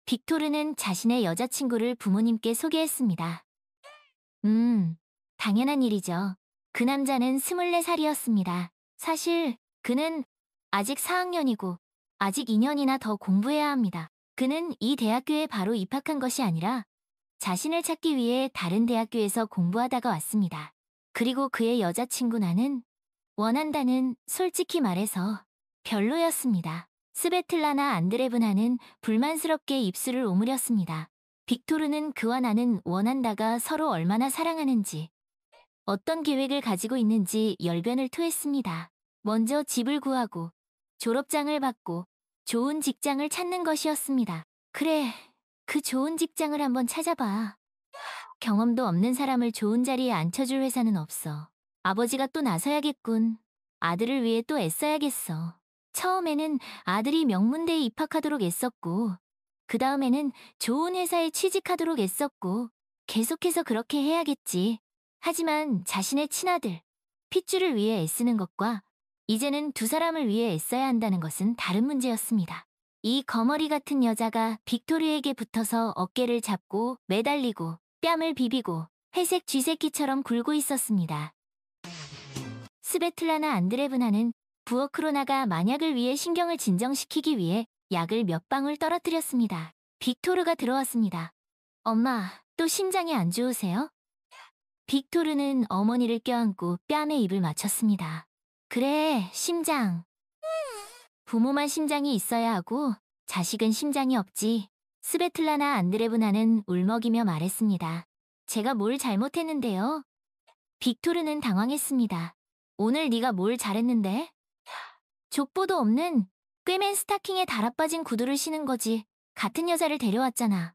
빅토르는 자신의 여자친구를 부모님께 소개했습니다. 당연한 일이죠. 그 남자는 24살이었습니다. 사실 그는 아직 4학년이고 아직 2년이나 더 공부해야 합니다. 그는 이 대학교에 바로 입학한 것이 아니라 자신을 찾기 위해 다른 대학교에서 공부하다가 왔습니다. 그리고 그의 여자친구 나는 원한다는 솔직히 말해서 별로였습니다. 스베틀라나 안드레브나는 불만스럽게 입술을 오므렸습니다. 빅토르는 그와 나는 원한다가 서로 얼마나 사랑하는지, 어떤 계획을 가지고 있는지 열변을 토했습니다. 먼저 집을 구하고, 졸업장을 받고, 좋은 직장을 찾는 것이었습니다. 그래, 그 좋은 직장을 한번 찾아봐. 경험도 없는 사람을 좋은 자리에 앉혀줄 회사는 없어. 아버지가 또 나서야겠군. 아들을 위해 또 애써야겠어. 처음에는 아들이 명문대에 입학하도록 애썼고, 그 다음에는 좋은 회사에 취직하도록 애썼고, 계속해서 그렇게 해야겠지. 하지만 자신의 친아들, 핏줄을 위해 애쓰는 것과 이제는 두 사람을 위해 애써야 한다는 것은 다른 문제였습니다. 이 거머리 같은 여자가 빅토르에게 붙어서 어깨를 잡고 매달리고 뺨을 비비고 회색 쥐새끼처럼 굴고 있었습니다. 스베틀라나 안드레브나는 부어크로나가 만약을 위해 신경을 진정시키기 위해 약을 몇 방울 떨어뜨렸습니다. 빅토르가 들어왔습니다. 엄마, 또 심장이 안 좋으세요? 빅토르는 어머니를 껴안고 뺨에 입을 맞췄습니다. 그래, 심장. 부모만 심장이 있어야 하고 자식은 심장이 없지. 스베틀라나 안드레브나는 울먹이며 말했습니다. 제가 뭘 잘못했는데요? 빅토르는 당황했습니다. 오늘 네가 뭘 잘했는데? 족보도 없는 꿰맨 스타킹에 달아빠진 구두를 신은 거지. 같은 여자를 데려왔잖아.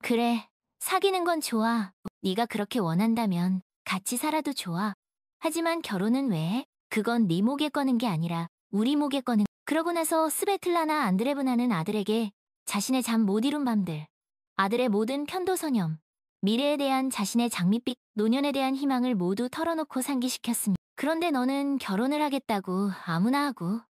그래. 사귀는 건 좋아. 네가 그렇게 원한다면 같이 살아도 좋아. 하지만 결혼은 왜 해? 그건 네 목에 거는 게 아니라 우리 목에 거는. 그러고 나서 스베틀라나 안드레브나는 아들에게 자신의 잠 못 이룬 밤들, 아들의 모든 편도선염, 미래에 대한 자신의 장밋빛 노년에 대한 희망을 모두 털어놓고 상기시켰습니다. 그런데 너는 결혼을 하겠다고 아무나 하고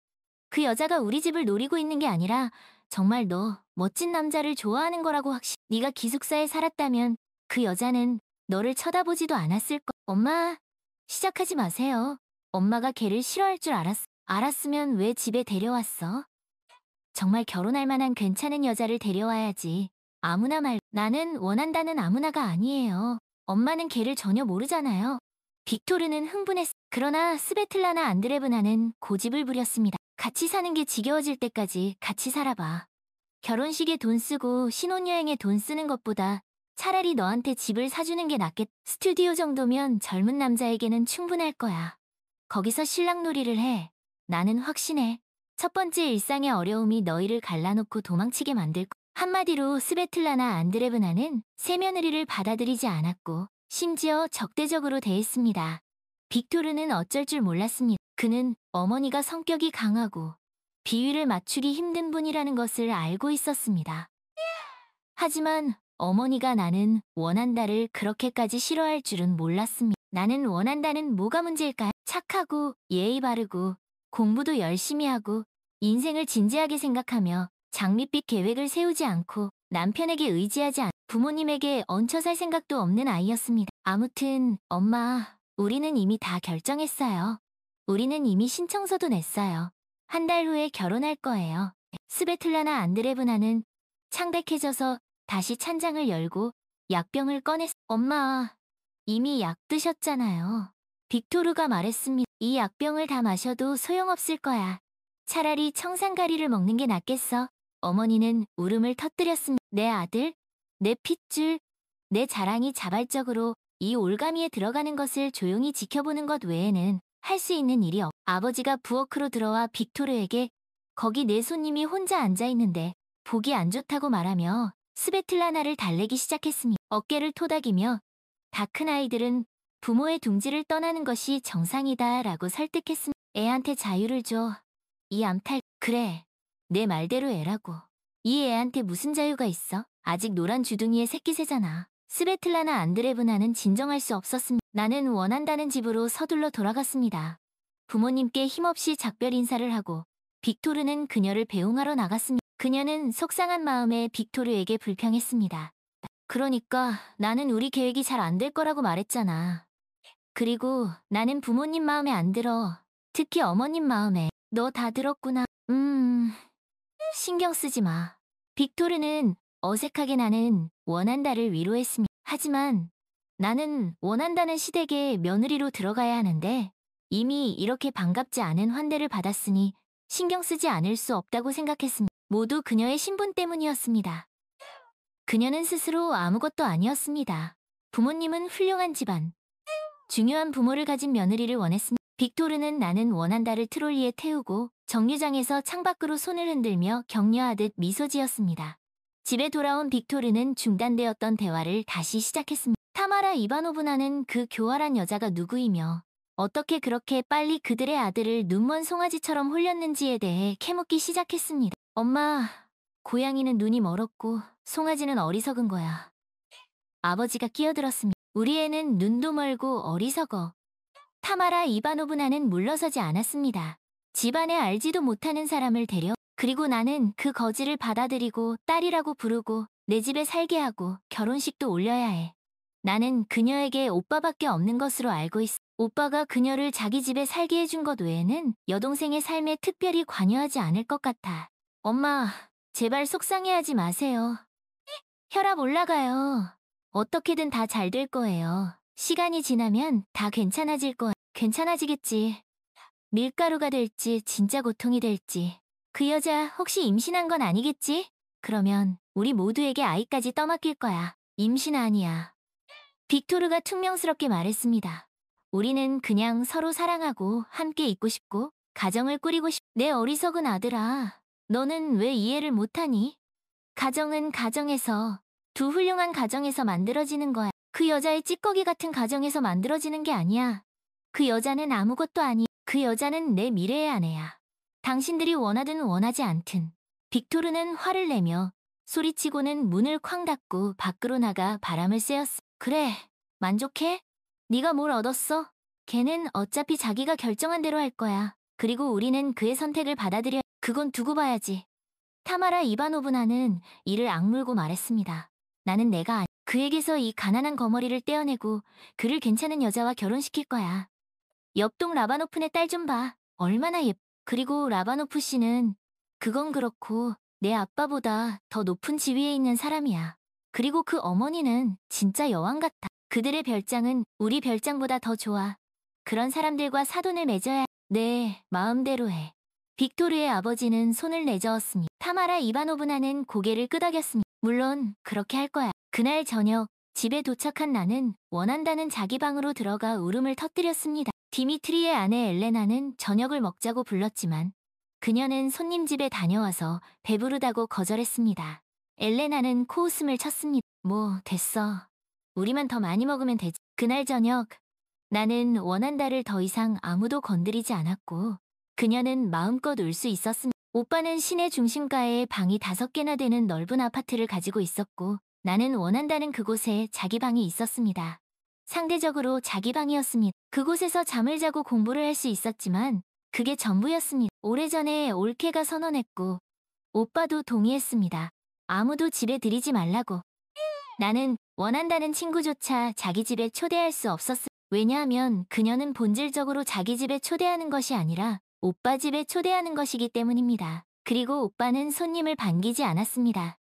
그 여자가 우리 집을 노리고 있는 게 아니라 정말 너 멋진 남자를 좋아하는 거라고 확신. 네가 기숙사에 살았다면 그 여자는 너를 쳐다보지도 않았을 거. 엄마, 시작하지 마세요. 엄마가 걔를 싫어할 줄 알았으면 왜 집에 데려왔어? 정말 결혼할 만한 괜찮은 여자를 데려와야지. 아무나 말. 나는 원한다는 아무나가 아니에요. 엄마는 걔를 전혀 모르잖아요. 빅토르는 그러나 스베틀라나 안드레브나는 고집을 부렸습니다. 같이 사는 게 지겨워질 때까지 같이 살아봐. 결혼식에 돈 쓰고 신혼여행에 돈 쓰는 것보다 차라리 너한테 집을 사주는 게 낫겠. 스튜디오 정도면 젊은 남자에게는 충분할 거야. 거기서 신랑놀이를 해. 나는 확신해. 첫 번째 일상의 어려움이 너희를 갈라놓고 도망치게 만들 거. 한마디로 스베틀라나 안드레브나는 새며느리를 받아들이지 않았고 심지어 적대적으로 대했습니다. 빅토르는 어쩔 줄 몰랐습니다. 그는 어머니가 성격이 강하고 비위를 맞추기 힘든 분이라는 것을 알고 있었습니다. 하지만 어머니가 나는 원한다를 그렇게까지 싫어할 줄은 몰랐습니다. 나는 원한다는 뭐가 문제일까요? 착하고 예의 바르고 공부도 열심히 하고 인생을 진지하게 생각하며 장밋빛 계획을 세우지 않고 남편에게 의지하지 않 부모님에게 얹혀 살 생각도 없는 아이였습니다. 아무튼 엄마, 우리는 이미 다 결정했어요. 우리는 이미 신청서도 냈어요. 한 달 후에 결혼할 거예요. 스베틀라나 안드레브나는 창백해져서 다시 찬장을 열고 약병을 엄마, 이미 약 드셨잖아요. 빅토르가 말했습니다. 이 약병을 다 마셔도 소용없을 거야. 차라리 청산가리를 먹는 게 낫겠어. 어머니는 울음을 터뜨렸습니다. 내 아들, 내 핏줄, 내 자랑이 자발적으로 이 올가미에 들어가는 것을 조용히 지켜보는 것 외에는 할 수 있는 일이 없. 아버지가 부엌으로 들어와 빅토르에게 거기 내 손님이 혼자 앉아있는데 보기 안 좋다고 말하며 스베틀라나를 달래기 시작했습니다. 어깨를 토닥이며 다 큰 아이들은 부모의 둥지를 떠나는 것이 정상이다 라고 설득했습니다. 애한테 자유를 줘. 이 암탈. 그래, 내 말대로 애라고. 이 애한테 무슨 자유가 있어? 아직 노란 주둥이의 새끼새잖아. 스베틀라나 안드레브나는 진정할 수 없었습니다. 나는 원한다는 집으로 서둘러 돌아갔습니다. 부모님께 힘없이 작별 인사를 하고 빅토르는 그녀를 배웅하러 나갔습니다. 그녀는 속상한 마음에 빅토르에게 불평했습니다. 그러니까 나는 우리 계획이 잘 안 될 거라고 말했잖아. 그리고 나는 부모님 마음에 안 들어. 특히 어머님 마음에. 너 다 들었구나. 신경 쓰지 마. 빅토르는 어색하게 나는 원한다를 위로했습니다. 하지만 나는 원한다는 시댁에 며느리로 들어가야 하는데 이미 이렇게 반갑지 않은 환대를 받았으니 신경 쓰지 않을 수 없다고 생각했습니다. 모두 그녀의 신분 때문이었습니다. 그녀는 스스로 아무것도 아니었습니다. 부모님은 훌륭한 집안, 중요한 부모를 가진 며느리를 원했습니다. 빅토르는 나는 원한다를 트롤리에 태우고 정류장에서 창밖으로 손을 흔들며 격려하듯 미소 지었습니다. 집에 돌아온 빅토르는 중단되었던 대화를 다시 시작했습니다. 타마라 이바노브나는 그 교활한 여자가 누구이며 어떻게 그렇게 빨리 그들의 아들을 눈먼 송아지처럼 홀렸는지에 대해 캐묻기 시작했습니다. 엄마, 고양이는 눈이 멀었고 송아지는 어리석은 거야. 아버지가 끼어들었습니다. 우리 애는 눈도 멀고 어리석어. 타마라 이바노브나는 물러서지 않았습니다. 집안에 알지도 못하는 사람을 데려 그리고 나는 그 거지를 받아들이고 딸이라고 부르고 내 집에 살게 하고 결혼식도 올려야 해. 나는 그녀에게 오빠밖에 없는 것으로 알고 있어. 오빠가 그녀를 자기 집에 살게 해준 것 외에는 여동생의 삶에 특별히 관여하지 않을 것 같아. 엄마, 제발 속상해하지 마세요. 혈압 올라가요. 어떻게든 다 잘 될 거예요. 시간이 지나면 다 괜찮아질 거야. 괜찮아지겠지. 밀가루가 될지 진짜 고통이 될지. 그 여자 혹시 임신한 건 아니겠지? 그러면 우리 모두에게 아이까지 떠맡길 거야. 임신 아니야. 빅토르가 퉁명스럽게 말했습니다. 우리는 그냥 서로 사랑하고 함께 있고 싶고 가정을 꾸리고 싶. 내 어리석은 아들아. 너는 왜 이해를 못하니? 가정은 가정에서 두 훌륭한 가정에서 만들어지는 거야. 그 여자의 찌꺼기 같은 가정에서 만들어지는 게 아니야. 그 여자는 아무것도 아니. 그 여자는 내 미래의 아내야. 당신들이 원하든 원하지 않든. 빅토르는 화를 내며 소리치고는 문을 쾅 닫고 밖으로 나가 바람을 쐬었어. 그래, 만족해? 네가 뭘 얻었어? 걔는 어차피 자기가 결정한 대로 할 거야. 그리고 우리는 그의 선택을 받아들여. 그건 두고 봐야지. 타마라 이바노브나는 이를 악물고 말했습니다. 나는 내가 그에게서 이 가난한 거머리를 떼어내고 그를 괜찮은 여자와 결혼시킬 거야. 옆동 라바노프네 딸 좀 봐. 얼마나 그리고 라바노프 씨는 그건 그렇고 내 아빠보다 더 높은 지위에 있는 사람이야. 그리고 그 어머니는 진짜 여왕 같아. 그들의 별장은 우리 별장보다 더 좋아. 그런 사람들과 사돈을 맺어야 해. 네, 마음대로 해. 빅토르의 아버지는 손을 내저었으니 타마라 이바노브나는 고개를 끄덕였습니다. 물론 그렇게 할 거야. 그날 저녁 집에 도착한 나는 원한다는 자기 방으로 들어가 울음을 터뜨렸습니다. 디미트리의 아내 엘레나는 저녁을 먹자고 불렀지만 그녀는 손님 집에 다녀와서 배부르다고 거절했습니다. 엘레나는 코웃음을 쳤습니다. 뭐 됐어. 우리만 더 많이 먹으면 되지. 그날 저녁 나는 원한다를 더 이상 아무도 건드리지 않았고 그녀는 마음껏 울 수 있었습니다. 오빠는 시내 중심가에 방이 5개나 되는 넓은 아파트를 가지고 있었고 나는 원한다는 그곳에 자기 방이 있었습니다. 상대적으로 자기 방이었습니다. 그곳에서 잠을 자고 공부를 할 수 있었지만 그게 전부였습니다. 오래전에 올케가 선언했고 오빠도 동의했습니다. 아무도 집에 들이지 말라고. 나는 원한다는 친구조차 자기 집에 초대할 수 없었습니다. 왜냐하면 그녀는 본질적으로 자기 집에 초대하는 것이 아니라 오빠 집에 초대하는 것이기 때문입니다. 그리고 오빠는 손님을 반기지 않았습니다.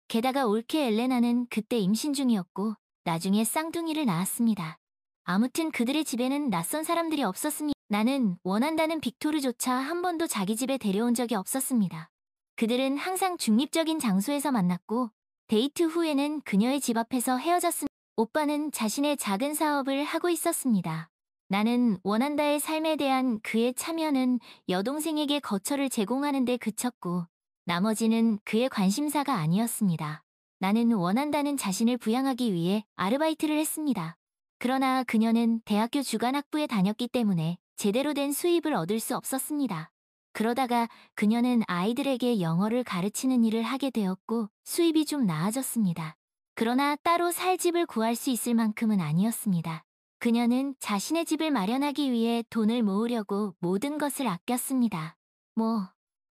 게다가 올케 엘레나는 그때 임신 중이었고 나중에 쌍둥이를 낳았습니다. 아무튼 그들의 집에는 낯선 사람들이 없었으니 나는 원한다는 빅토르조차 한 번도 자기 집에 데려온 적이 없었습니다. 그들은 항상 중립적인 장소에서 만났고 데이트 후에는 그녀의 집 앞에서 헤어졌습니다. 오빠는 자신의 작은 사업을 하고 있었습니다. 나는 원한다의 삶에 대한 그의 참여는 여동생에게 거처를 제공하는 데 그쳤고 나머지는 그의 관심사가 아니었습니다. 나는 원한다는 자신을 부양하기 위해 아르바이트를 했습니다. 그러나 그녀는 대학교 주간학부에 다녔기 때문에 제대로 된 수입을 얻을 수 없었습니다. 그러다가 그녀는 아이들에게 영어를 가르치는 일을 하게 되었고 수입이 좀 나아졌습니다. 그러나 따로 살 집을 구할 수 있을 만큼은 아니었습니다. 그녀는 자신의 집을 마련하기 위해 돈을 모으려고 모든 것을 아꼈습니다.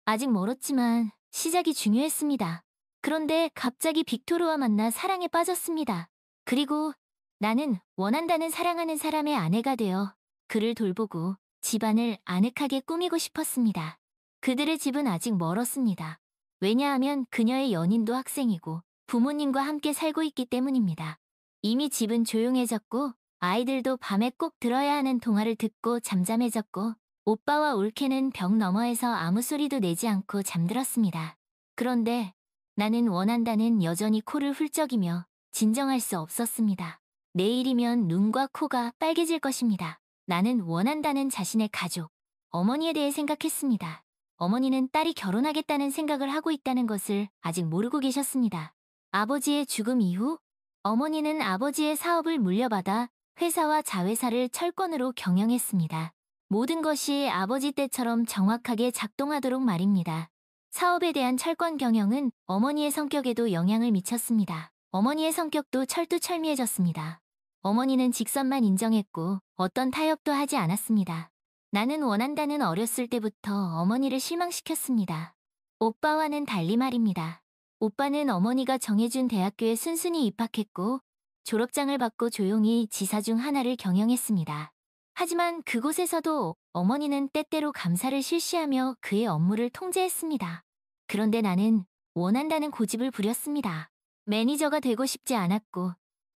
아직 멀었지만 시작이 중요했습니다. 그런데 갑자기 빅토르와 만나 사랑에 빠졌습니다. 그리고 나는 원한다는 사랑하는 사람의 아내가 되어 그를 돌보고 집안을 아늑하게 꾸미고 싶었습니다. 그들의 집은 아직 멀었습니다. 왜냐하면 그녀의 연인도 학생이고 부모님과 함께 살고 있기 때문입니다. 이미 집은 조용해졌고 아이들도 밤에 꼭 들어야 하는 동화를 듣고 잠잠해졌고 오빠와 올케는 벽 너머에서 아무 소리도 내지 않고 잠들었습니다. 그런데 나는 원한다는 여전히 코를 훌쩍이며 진정할 수 없었습니다. 내일이면 눈과 코가 빨개질 것입니다. 나는 원한다는 자신의 가족, 어머니에 대해 생각했습니다. 어머니는 딸이 결혼하겠다는 생각을 하고 있다는 것을 아직 모르고 계셨습니다. 아버지의 죽음 이후 어머니는 아버지의 사업을 물려받아 회사와 자회사를 철권으로 경영했습니다. 모든 것이 아버지 때처럼 정확하게 작동하도록 말입니다. 사업에 대한 철권 경영은 어머니의 성격에도 영향을 미쳤습니다. 어머니의 성격도 철두철미해졌습니다. 어머니는 직선만 인정했고 어떤 타협도 하지 않았습니다. 나는 원한다는 어렸을 때부터 어머니를 실망시켰습니다. 오빠와는 달리 말입니다. 오빠는 어머니가 정해준 대학교에 순순히 입학했고 졸업장을 받고 조용히 지사 중 하나를 경영했습니다. 하지만 그곳에서도 어머니는 때때로 감사를 실시하며 그의 업무를 통제했습니다. 그런데 나는 원한다는 고집을 부렸습니다. 매니저가 되고 싶지 않았고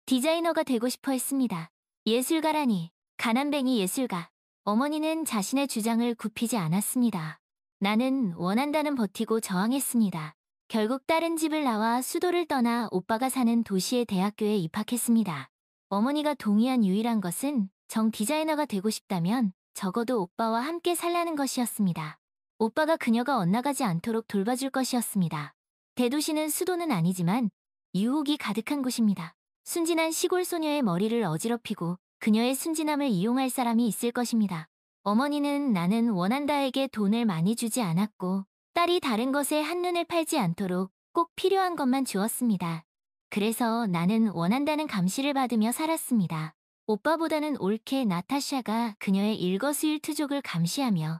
디자이너가 되고 싶어 했습니다. 예술가라니, 가난뱅이 예술가. 어머니는 자신의 주장을 굽히지 않았습니다. 나는 원한다는 버티고 저항했습니다. 결국 다른 집을 나와 수도를 떠나 오빠가 사는 도시의 대학교에 입학했습니다. 어머니가 동의한 유일한 것은 정 디자이너가 되고 싶다면 적어도 오빠와 함께 살라는 것이었습니다. 오빠가 그녀가 엇나가지 않도록 돌봐줄 것이었습니다. 대도시는 수도는 아니지만 유혹이 가득한 곳입니다. 순진한 시골 소녀의 머리를 어지럽히고 그녀의 순진함을 이용할 사람이 있을 것입니다. 어머니는 나는 원한다에게 돈을 많이 주지 않았고 딸이 다른 것에 한눈을 팔지 않도록 꼭 필요한 것만 주었습니다. 그래서 나는 원한다는 감시를 받으며 살았습니다. 오빠보다는 옳게 나타샤가 그녀의 일거수일투족을 감시하며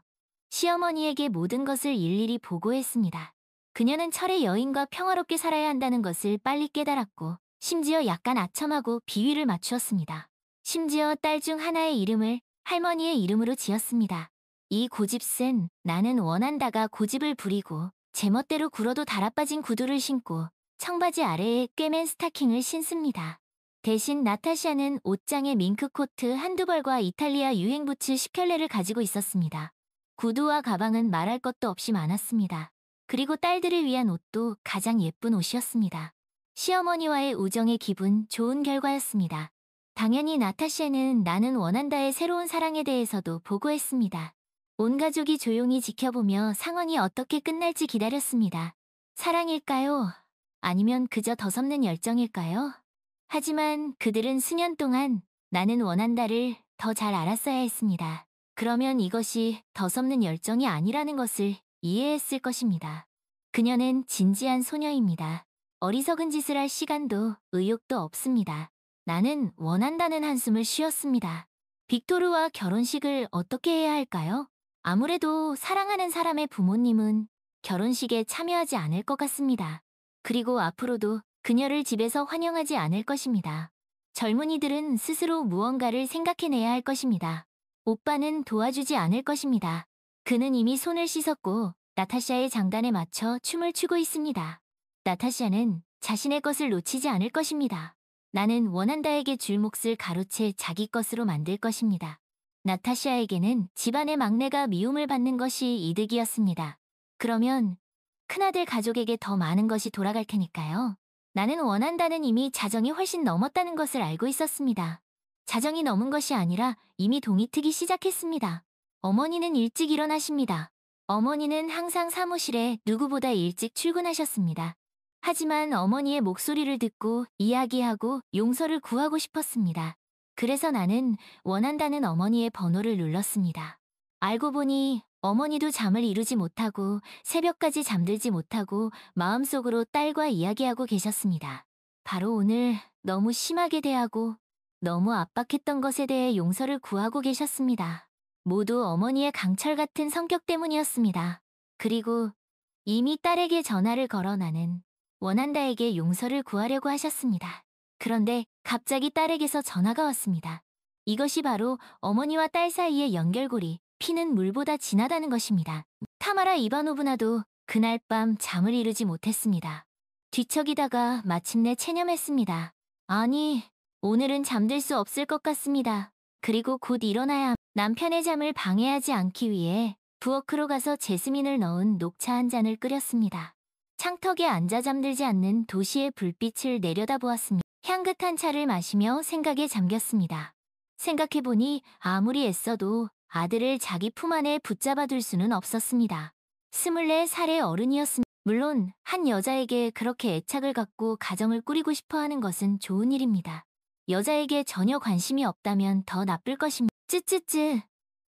시어머니에게 모든 것을 일일이 보고했습니다. 그녀는 철의 여인과 평화롭게 살아야 한다는 것을 빨리 깨달았고 심지어 약간 아첨하고 비위를 맞추었습니다. 심지어 딸 중 하나의 이름을 할머니의 이름으로 지었습니다. 이 고집센 나는 원한다가 고집을 부리고 제멋대로 굴어도 달아빠진 구두를 신고 청바지 아래에 꿰맨 스타킹을 신습니다. 대신 나타샤는 옷장에 밍크 코트 한두 벌과 이탈리아 유행 부츠 10켤레를 가지고 있었습니다. 구두와 가방은 말할 것도 없이 많았습니다. 그리고 딸들을 위한 옷도 가장 예쁜 옷이었습니다. 시어머니와의 우정의 기분 좋은 결과였습니다. 당연히 나타샤는 나는 원한다의 새로운 사랑에 대해서도 보고했습니다. 온 가족이 조용히 지켜보며 상황이 어떻게 끝날지 기다렸습니다. 사랑일까요? 아니면 그저 더섭는 열정일까요? 하지만 그들은 수년 동안 나는 원한다를 더 잘 알았어야 했습니다. 그러면 이것이 더섭는 열정이 아니라는 것을 이해했을 것입니다. 그녀는 진지한 소녀입니다. 어리석은 짓을 할 시간도 의욕도 없습니다. 나는 원한다는 한숨을 쉬었습니다. 빅토르와 결혼식을 어떻게 해야 할까요? 아무래도 사랑하는 사람의 부모님은 결혼식에 참여하지 않을 것 같습니다. 그리고 앞으로도 그녀를 집에서 환영하지 않을 것입니다. 젊은이들은 스스로 무언가를 생각해내야 할 것입니다. 오빠는 도와주지 않을 것입니다. 그는 이미 손을 씻었고 나타샤의 장단에 맞춰 춤을 추고 있습니다. 나타샤는 자신의 것을 놓치지 않을 것입니다. 나는 원한다에게 줄 몫을 가로채 자기 것으로 만들 것입니다. 나타샤에게는 집안의 막내가 미움을 받는 것이 이득이었습니다. 그러면 큰아들 가족에게 더 많은 것이 돌아갈 테니까요. 나는 원한다는 이미 자정이 훨씬 넘었다는 것을 알고 있었습니다. 자정이 넘은 것이 아니라 이미 동이 트기 시작했습니다. 어머니는 일찍 일어나십니다. 어머니는 항상 사무실에 누구보다 일찍 출근하셨습니다. 하지만 어머니의 목소리를 듣고 이야기하고 용서를 구하고 싶었습니다. 그래서 나는 원한다는 어머니의 번호를 눌렀습니다. 알고 보니 어머니도 잠을 이루지 못하고 새벽까지 잠들지 못하고 마음속으로 딸과 이야기하고 계셨습니다. 바로 오늘 너무 심하게 대하고 너무 압박했던 것에 대해 용서를 구하고 계셨습니다. 모두 어머니의 강철 같은 성격 때문이었습니다. 그리고 이미 딸에게 전화를 걸어 나는 원한다에게 용서를 구하려고 하셨습니다. 그런데 갑자기 딸에게서 전화가 왔습니다. 이것이 바로 어머니와 딸 사이의 연결고리, 피는 물보다 진하다는 것입니다. 타마라 이바노브나도 그날 밤 잠을 이루지 못했습니다. 뒤척이다가 마침내 체념했습니다. 아니, 오늘은 잠들 수 없을 것 같습니다. 그리고 곧 일어나야 남편의 잠을 방해하지 않기 위해 부엌으로 가서 제스민을 넣은 녹차 한 잔을 끓였습니다. 창턱에 앉아 잠들지 않는 도시의 불빛을 내려다보았습니다. 향긋한 차를 마시며 생각에 잠겼습니다. 생각해보니 아무리 애써도 아들을 자기 품 안에 붙잡아둘 수는 없었습니다. 24살의 어른이었습니다. 물론 한 여자에게 그렇게 애착을 갖고 가정을 꾸리고 싶어하는 것은 좋은 일입니다. 여자에게 전혀 관심이 없다면 더 나쁠 것입니다. 쯔쯔쯔,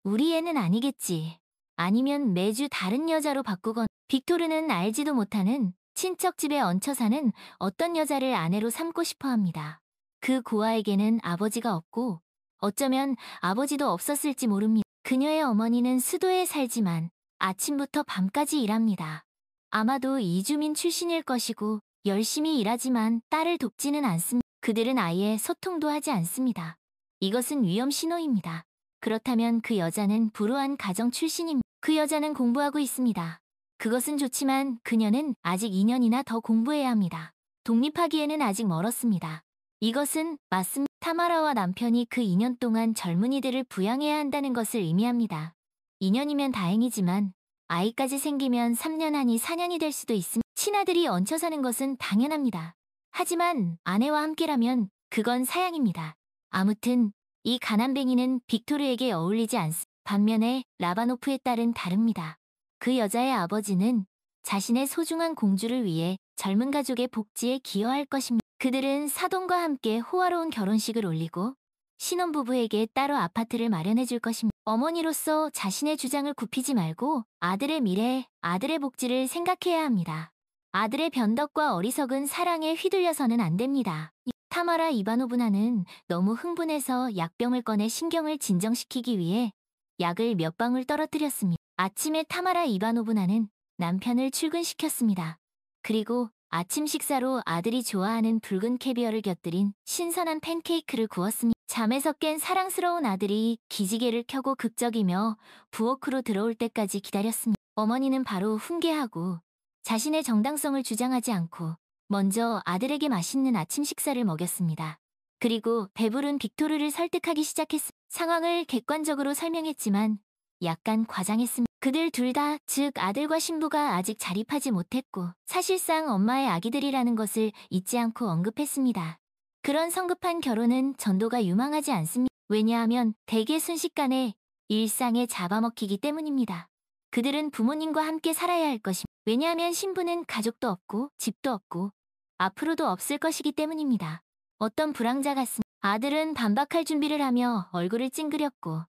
우리 애는 아니겠지. 아니면 매주 다른 여자로 바꾸건. 빅토르는 알지도 못하는 친척 집에 얹혀 사는 어떤 여자를 아내로 삼고 싶어 합니다. 그 고아에게는 아버지가 없고 어쩌면 아버지도 없었을지 모릅니다. 그녀의 어머니는 수도에 살지만 아침부터 밤까지 일합니다. 아마도 이주민 출신일 것이고 열심히 일하지만 딸을 돕지는 않습니다. 그들은 아예 소통도 하지 않습니다. 이것은 위험 신호입니다. 그렇다면 그 여자는 불우한 가정 출신입니다. 그 여자는 공부하고 있습니다. 그것은 좋지만 그녀는 아직 2년이나 더 공부해야 합니다. 독립하기에는 아직 멀었습니다. 이것은 맞습니다. 타마라와 남편이 그 2년 동안 젊은이들을 부양해야 한다는 것을 의미합니다. 2년이면 다행이지만 아이까지 생기면 3년 아니 4년이 될 수도 있습니다. 친아들이 얹혀 사는 것은 당연합니다. 하지만 아내와 함께라면 그건 사양입니다. 아무튼 이 가난뱅이는 빅토르에게 어울리지 않습니다. 반면에 라바노프의 딸은 다릅니다. 그 여자의 아버지는 자신의 소중한 공주를 위해 젊은 가족의 복지에 기여할 것입니다. 그들은 사돈과 함께 호화로운 결혼식을 올리고 신혼부부에게 따로 아파트를 마련해 줄 것입니다. 어머니로서 자신의 주장을 굽히지 말고 아들의 미래, 아들의 복지를 생각해야 합니다. 아들의 변덕과 어리석은 사랑에 휘둘려서는 안 됩니다. 타마라 이바노브나는 너무 흥분해서 약병을 꺼내 신경을 진정시키기 위해 약을 몇 방울 떨어뜨렸습니다. 아침에 타마라 이바노브나는 남편을 출근시켰습니다. 그리고 아침 식사로 아들이 좋아하는 붉은 캐비어를 곁들인 신선한 팬케이크를 구웠습니다. 잠에서 깬 사랑스러운 아들이 기지개를 켜고 극적이며 부엌으로 들어올 때까지 기다렸습니다. 어머니는 바로 훈계하고 자신의 정당성을 주장하지 않고 먼저 아들에게 맛있는 아침 식사를 먹였습니다. 그리고 배부른 빅토르를 설득하기 시작했습니다. 상황을 객관적으로 설명했지만 약간 과장했습니다. 그들 둘 다, 즉 아들과 신부가 아직 자립하지 못했고 사실상 엄마의 아기들이라는 것을 잊지 않고 언급했습니다. 그런 성급한 결혼은 전도가 유망하지 않습니다. 왜냐하면 대개 순식간에 일상에 잡아먹히기 때문입니다. 그들은 부모님과 함께 살아야 할 것입니다. 왜냐하면 신부는 가족도 없고 집도 없고 앞으로도 없을 것이기 때문입니다. 어떤 불황자 같습니다. 아들은 반박할 준비를 하며 얼굴을 찡그렸고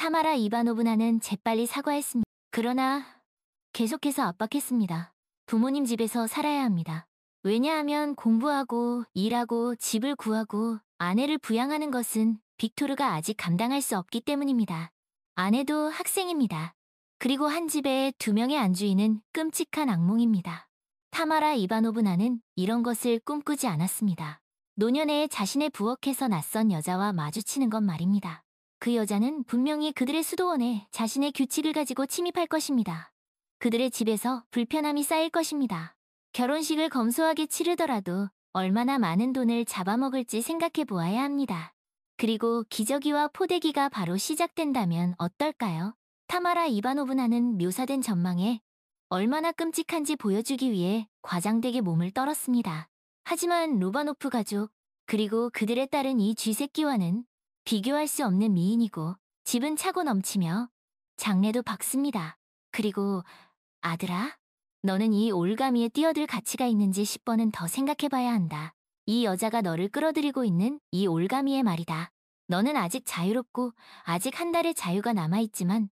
타마라 이바노브나는 재빨리 사과했습니다. 그러나 계속해서 압박했습니다. 부모님 집에서 살아야 합니다. 왜냐하면 공부하고 일하고 집을 구하고 아내를 부양하는 것은 빅토르가 아직 감당할 수 없기 때문입니다. 아내도 학생입니다. 그리고 한 집에 2명의 안주인은 끔찍한 악몽입니다. 타마라 이바노브나는 이런 것을 꿈꾸지 않았습니다. 노년에 자신의 부엌에서 낯선 여자와 마주치는 것 말입니다. 그 여자는 분명히 그들의 수도원에 자신의 규칙을 가지고 침입할 것입니다. 그들의 집에서 불편함이 쌓일 것입니다. 결혼식을 검소하게 치르더라도 얼마나 많은 돈을 잡아먹을지 생각해 보아야 합니다. 그리고 기저귀와 포대기가 바로 시작된다면 어떨까요? 타마라 이바노브나는 묘사된 전망에 얼마나 끔찍한지 보여주기 위해 과장되게 몸을 떨었습니다. 하지만 로바노프 가족, 그리고 그들의 딸은 이 쥐새끼와는 비교할 수 없는 미인이고 집은 차고 넘치며 장래도 밝습니다. 그리고 아들아, 너는 이 올가미에 뛰어들 가치가 있는지 10번은 더 생각해봐야 한다. 이 여자가 너를 끌어들이고 있는 이 올가미의 말이다. 너는 아직 자유롭고 아직 한 달의 자유가 남아있지만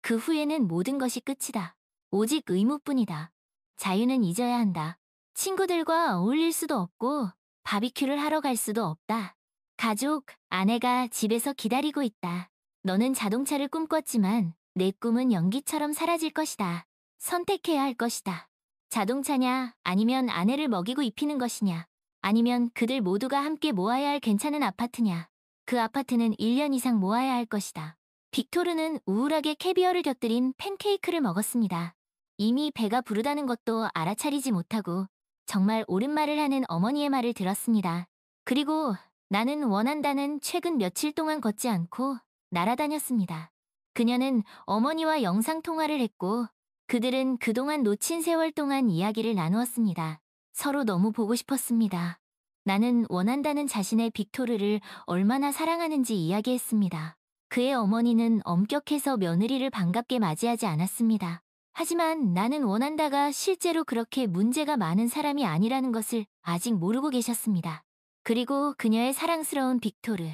그 후에는 모든 것이 끝이다. 오직 의무뿐이다. 자유는 잊어야 한다. 친구들과 어울릴 수도 없고 바비큐를 하러 갈 수도 없다. 가족, 아내가 집에서 기다리고 있다. 너는 자동차를 꿈꿨지만 내 꿈은 연기처럼 사라질 것이다. 선택해야 할 것이다. 자동차냐, 아니면 아내를 먹이고 입히는 것이냐, 아니면 그들 모두가 함께 모아야 할 괜찮은 아파트냐. 그 아파트는 1년 이상 모아야 할 것이다. 빅토르는 우울하게 캐비어를 곁들인 팬케이크를 먹었습니다. 이미 배가 부르다는 것도 알아차리지 못하고 정말 옳은 말을 하는 어머니의 말을 들었습니다. 그리고 나는 원한다는 최근 며칠 동안 걷지 않고 날아다녔습니다. 그녀는 어머니와 영상통화를 했고 그들은 그동안 놓친 세월 동안 이야기를 나누었습니다. 서로 너무 보고 싶었습니다. 나는 원한다는 자신의 빅토르를 얼마나 사랑하는지 이야기했습니다. 그의 어머니는 엄격해서 며느리를 반갑게 맞이하지 않았습니다. 하지만 나는 원한다가 실제로 그렇게 문제가 많은 사람이 아니라는 것을 아직 모르고 계셨습니다. 그리고 그녀의 사랑스러운 빅토르.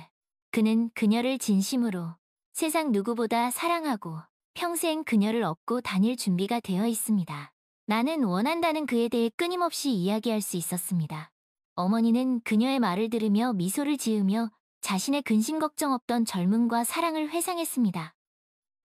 그는 그녀를 진심으로 세상 누구보다 사랑하고 평생 그녀를 업고 다닐 준비가 되어 있습니다. 나는 원한다는 그에 대해 끊임없이 이야기할 수 있었습니다. 어머니는 그녀의 말을 들으며 미소를 지으며 자신의 근심 걱정 없던 젊음과 사랑을 회상했습니다.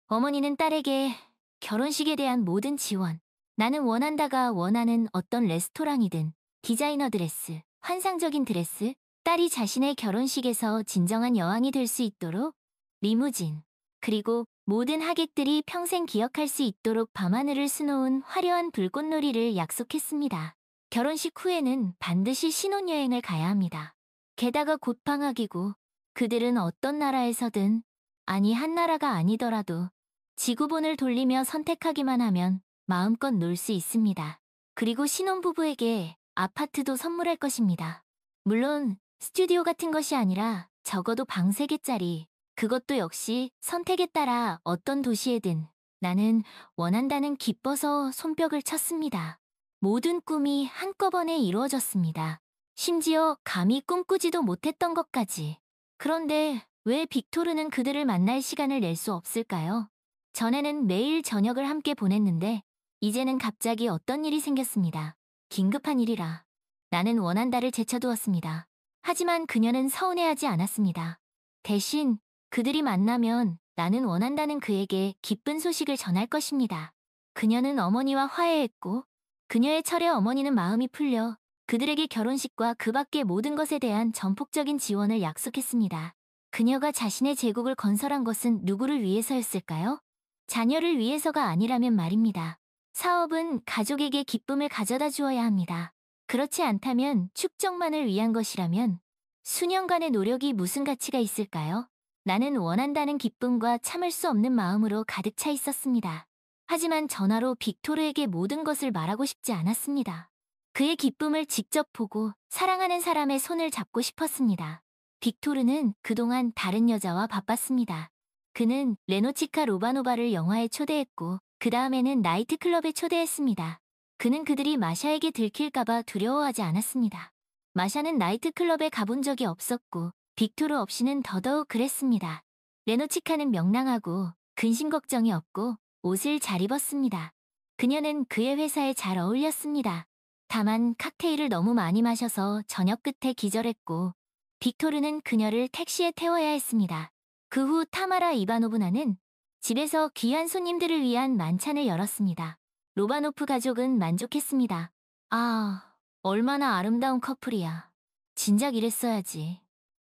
어머니는 딸에게 결혼식에 대한 모든 지원, 나는 원한다가 원하는 어떤 레스토랑이든 디자이너 드레스, 환상적인 드레스, 딸이 자신의 결혼식에서 진정한 여왕이 될 수 있도록 리무진, 그리고 모든 하객들이 평생 기억할 수 있도록 밤하늘을 수놓은 화려한 불꽃놀이를 약속했습니다. 결혼식 후에는 반드시 신혼여행을 가야 합니다. 게다가 곧 방학이고 그들은 어떤 나라에서든, 아니 한 나라가 아니더라도 지구본을 돌리며 선택하기만 하면 마음껏 놀 수 있습니다. 그리고 신혼부부에게 아파트도 선물할 것입니다. 물론 스튜디오 같은 것이 아니라 적어도 방 3개짜리, 그것도 역시 선택에 따라 어떤 도시에든. 나는 원한다는 기뻐서 손뼉을 쳤습니다. 모든 꿈이 한꺼번에 이루어졌습니다. 심지어 감히 꿈꾸지도 못했던 것까지. 그런데 왜 빅토르는 그들을 만날 시간을 낼 수 없을까요? 전에는 매일 저녁을 함께 보냈는데 이제는 갑자기 어떤 일이 생겼습니다. 긴급한 일이라. 나는 원한다를 제쳐두었습니다. 하지만 그녀는 서운해하지 않았습니다. 대신 그들이 만나면 나는 원한다는 그에게 기쁜 소식을 전할 것입니다. 그녀는 어머니와 화해했고 그녀의 철에 어머니는 마음이 풀려 그들에게 결혼식과 그 밖의 모든 것에 대한 전폭적인 지원을 약속했습니다. 그녀가 자신의 제국을 건설한 것은 누구를 위해서였을까요? 자녀를 위해서가 아니라면 말입니다. 사업은 가족에게 기쁨을 가져다 주어야 합니다. 그렇지 않다면 축적만을 위한 것이라면 수년간의 노력이 무슨 가치가 있을까요? 나는 원한다는 기쁨과 참을 수 없는 마음으로 가득 차 있었습니다. 하지만 전화로 빅토르에게 모든 것을 말하고 싶지 않았습니다. 그의 기쁨을 직접 보고 사랑하는 사람의 손을 잡고 싶었습니다. 빅토르는 그동안 다른 여자와 바빴습니다. 그는 레노치카 로바노바를 영화에 초대했고 그 다음에는 나이트클럽에 초대했습니다. 그는 그들이 마샤에게 들킬까봐 두려워하지 않았습니다. 마샤는 나이트클럽에 가본 적이 없었고 빅토르 없이는 더더욱 그랬습니다. 레노치카는 명랑하고 근심 걱정이 없고 옷을 잘 입었습니다. 그녀는 그의 회사에 잘 어울렸습니다. 다만 칵테일을 너무 많이 마셔서 저녁 끝에 기절했고 빅토르는 그녀를 택시에 태워야 했습니다. 그 후 타마라 이바노브나는 집에서 귀한 손님들을 위한 만찬을 열었습니다. 로바노프 가족은 만족했습니다. 아, 얼마나 아름다운 커플이야. 진작 이랬어야지.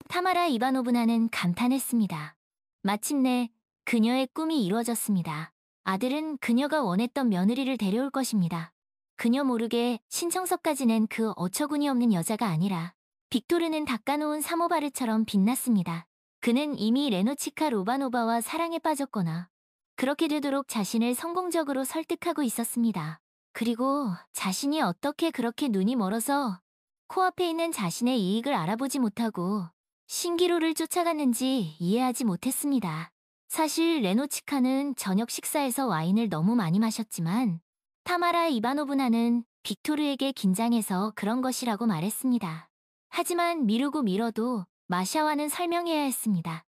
타마라 이바노브나는 감탄했습니다. 마침내 그녀의 꿈이 이루어졌습니다. 아들은 그녀가 원했던 며느리를 데려올 것입니다. 그녀 모르게 신청서까지 낸 그 어처구니 없는 여자가 아니라 빅토르는 닦아놓은 사모바르처럼 빛났습니다. 그는 이미 레노치카 로바노바와 사랑에 빠졌거나 그렇게 되도록 자신을 성공적으로 설득하고 있었습니다. 그리고 자신이 어떻게 그렇게 눈이 멀어서 코앞에 있는 자신의 이익을 알아보지 못하고 신기루를 쫓아갔는지 이해하지 못했습니다. 사실 레노치카는 저녁 식사에서 와인을 너무 많이 마셨지만 타마라 이바노브나는 빅토르에게 긴장해서 그런 것이라고 말했습니다. 하지만 미루고 미뤄도 마샤와는 설명해야 했습니다.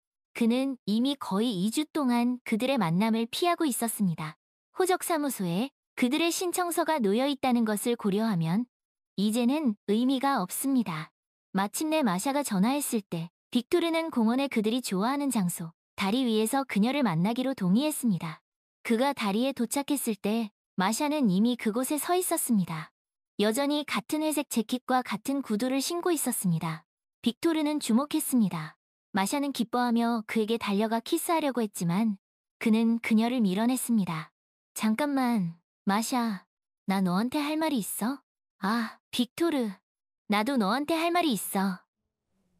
그는 이미 거의 2주 동안 그들의 만남을 피하고 있었습니다. 호적사무소에 그들의 신청서가 놓여 있다는 것을 고려하면 이제는 의미가 없습니다. 마침내 마샤가 전화했을 때 빅토르는 공원에 그들이 좋아하는 장소, 다리 위에서 그녀를 만나기로 동의했습니다. 그가 다리에 도착했을 때 마샤는 이미 그곳에 서 있었습니다. 여전히 같은 회색 재킷과 같은 구두를 신고 있었습니다. 빅토르는 주목했습니다. 마샤는 기뻐하며 그에게 달려가 키스하려고 했지만 그는 그녀를 밀어냈습니다. 잠깐만, 마샤. 나 너한테 할 말이 있어? 아, 빅토르. 나도 너한테 할 말이 있어.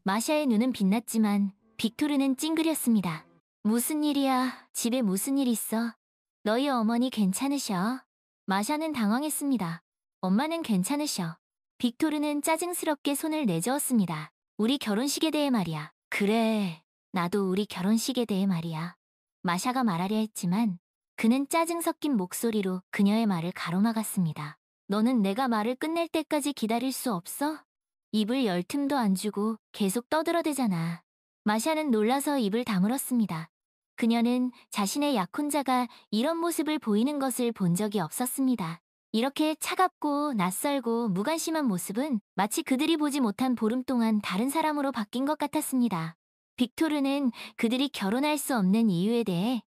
마샤의 눈은 빛났지만 빅토르는 찡그렸습니다. 무슨 일이야? 집에 무슨 일 있어? 너희 어머니 괜찮으셔? 마샤는 당황했습니다. 엄마는 괜찮으셔. 빅토르는 짜증스럽게 손을 내저었습니다. 우리 결혼식에 대해 말이야. 그래, 나도 우리 결혼식에 대해 말이야. 마샤가 말하려 했지만 그는 짜증 섞인 목소리로 그녀의 말을 가로막았습니다. 너는 내가 말을 끝낼 때까지 기다릴 수 없어? 입을 열 틈도 안 주고 계속 떠들어대잖아. 마샤는 놀라서 입을 다물었습니다. 그녀는 자신의 약혼자가 이런 모습을 보이는 것을 본 적이 없었습니다. 이렇게 차갑고 낯설고 무관심한 모습은 마치 그들이 보지 못한 보름 동안 다른 사람으로 바뀐 것 같았습니다. 빅토르는 그들이 결혼할 수 없는 이유에 대해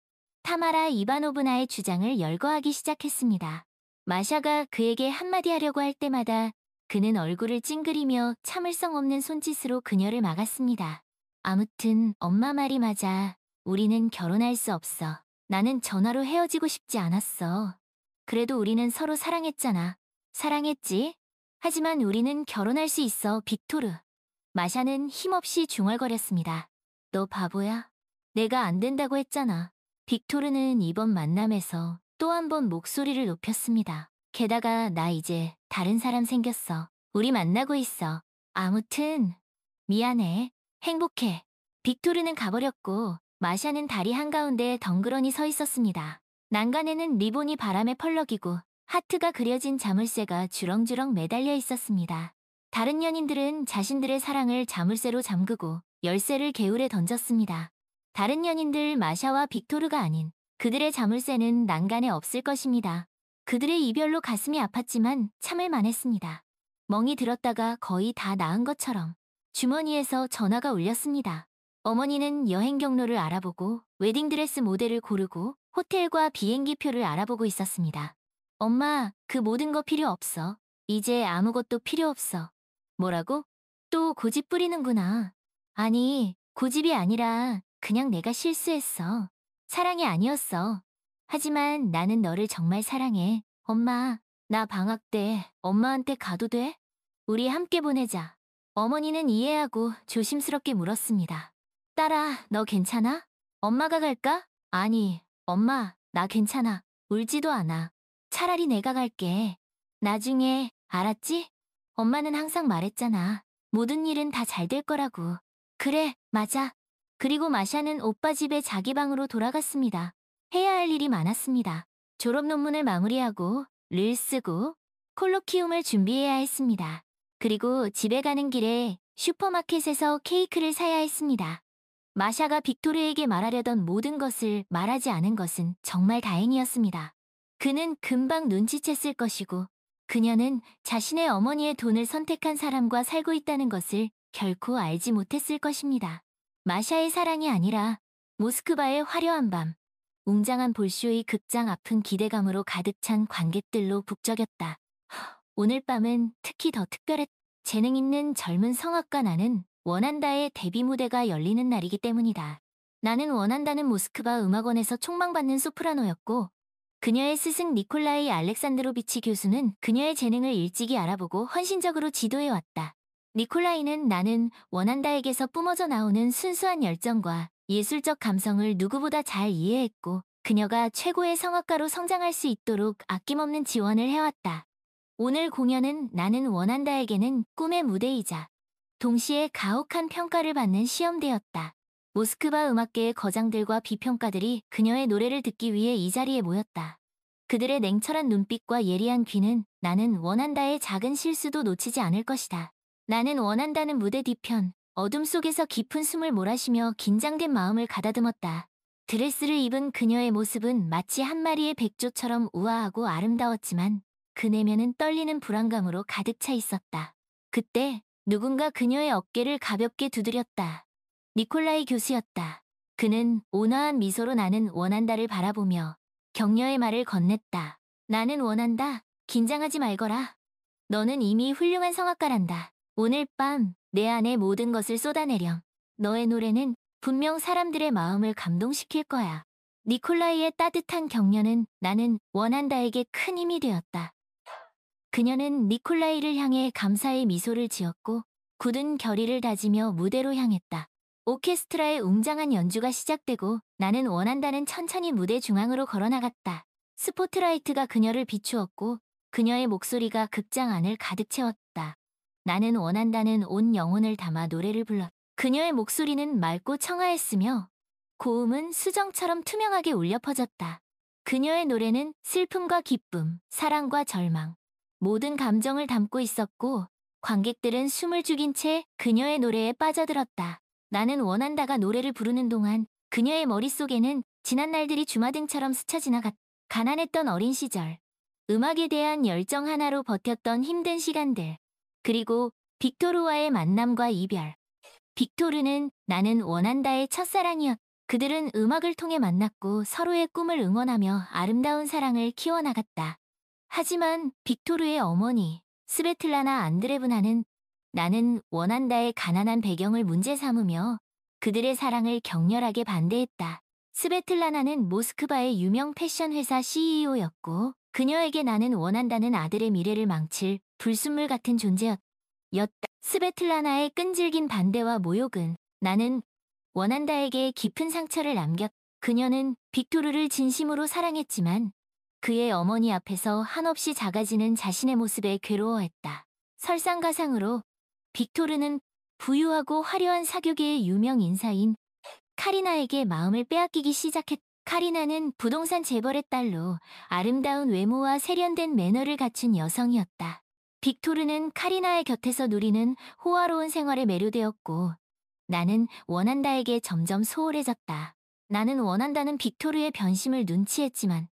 타마라 이바노브나의 주장을 열거하기 시작했습니다. 마샤가 그에게 한마디 하려고 할 때마다 그는 얼굴을 찡그리며 참을성 없는 손짓으로 그녀를 막았습니다. 아무튼 엄마 말이 맞아. 우리는 결혼할 수 없어. 나는 전화로 헤어지고 싶지 않았어. 그래도 우리는 서로 사랑했잖아. 사랑했지? 하지만 우리는 결혼할 수 있어, 빅토르. 마샤는 힘없이 중얼거렸습니다. 너 바보야? 내가 안 된다고 했잖아. 빅토르는 이번 만남에서 또 한 번 목소리를 높였습니다. 게다가 나 이제 다른 사람 생겼어. 우리 만나고 있어. 아무튼 미안해. 행복해. 빅토르는 가버렸고 마샤는 다리 한가운데 덩그러니 서 있었습니다. 난간에는 리본이 바람에 펄럭이고 하트가 그려진 자물쇠가 주렁주렁 매달려 있었습니다. 다른 연인들은 자신들의 사랑을 자물쇠로 잠그고 열쇠를 개울에 던졌습니다. 다른 연인들 마샤와 빅토르가 아닌 그들의 자물쇠는 난간에 없을 것입니다. 그들의 이별로 가슴이 아팠지만 참을 만했습니다. 멍이 들었다가 거의 다 나은 것처럼 주머니에서 전화가 울렸습니다. 어머니는 여행 경로를 알아보고 웨딩드레스 모델을 고르고 호텔과 비행기표를 알아보고 있었습니다. 엄마, 그 모든 거 필요 없어. 이제 아무것도 필요 없어. 뭐라고? 또 고집 부리는구나. 아니, 고집이 아니라 그냥 내가 실수했어. 사랑이 아니었어. 하지만 나는 너를 정말 사랑해. 엄마, 나 방학 때 엄마한테 가도 돼? 우리 함께 보내자. 어머니는 이해하고 조심스럽게 물었습니다. 딸아, 너 괜찮아? 엄마가 갈까? 아니, 엄마, 나 괜찮아. 울지도 않아. 차라리 내가 갈게. 나중에, 알았지? 엄마는 항상 말했잖아. 모든 일은 다 잘 될 거라고. 그래, 맞아. 그리고 마샤는 오빠 집에 자기 방으로 돌아갔습니다. 해야 할 일이 많았습니다. 졸업 논문을 마무리하고 를 쓰고 콜로키움을 준비해야 했습니다. 그리고 집에 가는 길에 슈퍼마켓에서 케이크를 사야 했습니다. 마샤가 빅토르에게 말하려던 모든 것을 말하지 않은 것은 정말 다행이었습니다. 그는 금방 눈치챘을 것이고 그녀는 자신의 어머니의 돈을 선택한 사람과 살고 있다는 것을 결코 알지 못했을 것입니다. 마샤의 사랑이 아니라 모스크바의 화려한 밤, 웅장한 볼쇼이 극장 앞은 기대감으로 가득 찬 관객들로 북적였다. 오늘 밤은 특히 더 특별했다. 재능 있는 젊은 성악가 나는 원한다의 데뷔 무대가 열리는 날이기 때문이다. 나는 원한다는 모스크바 음악원에서 촉망받는 소프라노였고 그녀의 스승 니콜라이 알렉산드로비치 교수는 그녀의 재능을 일찍이 알아보고 헌신적으로 지도해왔다. 니콜라이는 나는 원한다에게서 뿜어져 나오는 순수한 열정과 예술적 감성을 누구보다 잘 이해했고 그녀가 최고의 성악가로 성장할 수 있도록 아낌없는 지원을 해왔다. 오늘 공연은 나는 원한다에게는 꿈의 무대이자 동시에 가혹한 평가를 받는 시험대였다. 모스크바 음악계의 거장들과 비평가들이 그녀의 노래를 듣기 위해 이 자리에 모였다. 그들의 냉철한 눈빛과 예리한 귀는 나는 원한다의 작은 실수도 놓치지 않을 것이다. 나는 원한다는 무대 뒤편 어둠 속에서 깊은 숨을 몰아쉬며 긴장된 마음을 가다듬었다. 드레스를 입은 그녀의 모습은 마치 한 마리의 백조처럼 우아하고 아름다웠지만 그 내면은 떨리는 불안감으로 가득 차 있었다. 그때 누군가 그녀의 어깨를 가볍게 두드렸다. 니콜라이 교수였다. 그는 온화한 미소로 나는 원한다를 바라보며 격려의 말을 건넸다. 나는 원한다. 긴장하지 말거라. 너는 이미 훌륭한 성악가란다. 오늘 밤 내 안에 모든 것을 쏟아내렴. 너의 노래는 분명 사람들의 마음을 감동시킬 거야. 니콜라이의 따뜻한 격려는 나는 원한다에게 큰 힘이 되었다. 그녀는 니콜라이를 향해 감사의 미소를 지었고 굳은 결의를 다지며 무대로 향했다. 오케스트라의 웅장한 연주가 시작되고 나는 원한다는 천천히 무대 중앙으로 걸어나갔다. 스포트라이트가 그녀를 비추었고 그녀의 목소리가 극장 안을 가득 채웠다. 나는 원한다는 온 영혼을 담아 노래를 불렀다. 그녀의 목소리는 맑고 청아했으며 고음은 수정처럼 투명하게 울려 퍼졌다. 그녀의 노래는 슬픔과 기쁨, 사랑과 절망, 모든 감정을 담고 있었고 관객들은 숨을 죽인 채 그녀의 노래에 빠져들었다. 나는 원한다가 노래를 부르는 동안 그녀의 머릿속에는 지난 날들이 주마등처럼 스쳐 지나갔다. 가난했던 어린 시절, 음악에 대한 열정 하나로 버텼던 힘든 시간들, 그리고 빅토르와의 만남과 이별. 빅토르는 나는 원한다의 첫사랑이었다. 그들은 음악을 통해 만났고 서로의 꿈을 응원하며 아름다운 사랑을 키워나갔다. 하지만 빅토르의 어머니, 스베틀라나 안드레브나는 나는 원한다의 가난한 배경을 문제 삼으며 그들의 사랑을 격렬하게 반대했다. 스베틀라나는 모스크바의 유명 패션 회사 CEO였고 그녀에게 나는 원한다는 아들의 미래를 망칠 불순물 같은 존재였다. 스베틀라나의 끈질긴 반대와 모욕은 나는 원한다에게 깊은 상처를 남겼다. 그녀는 빅토르를 진심으로 사랑했지만 그의 어머니 앞에서 한없이 작아지는 자신의 모습에 괴로워했다. 설상가상으로 빅토르는 부유하고 화려한 사교계의 유명 인사인 카리나에게 마음을 빼앗기기 시작했다. 카리나는 부동산 재벌의 딸로 아름다운 외모와 세련된 매너를 갖춘 여성이었다. 빅토르는 카리나의 곁에서 누리는 호화로운 생활에 매료되었고 나는 원한다에게 점점 소홀해졌다. 나는 원한다는 빅토르의 변심을 눈치했지만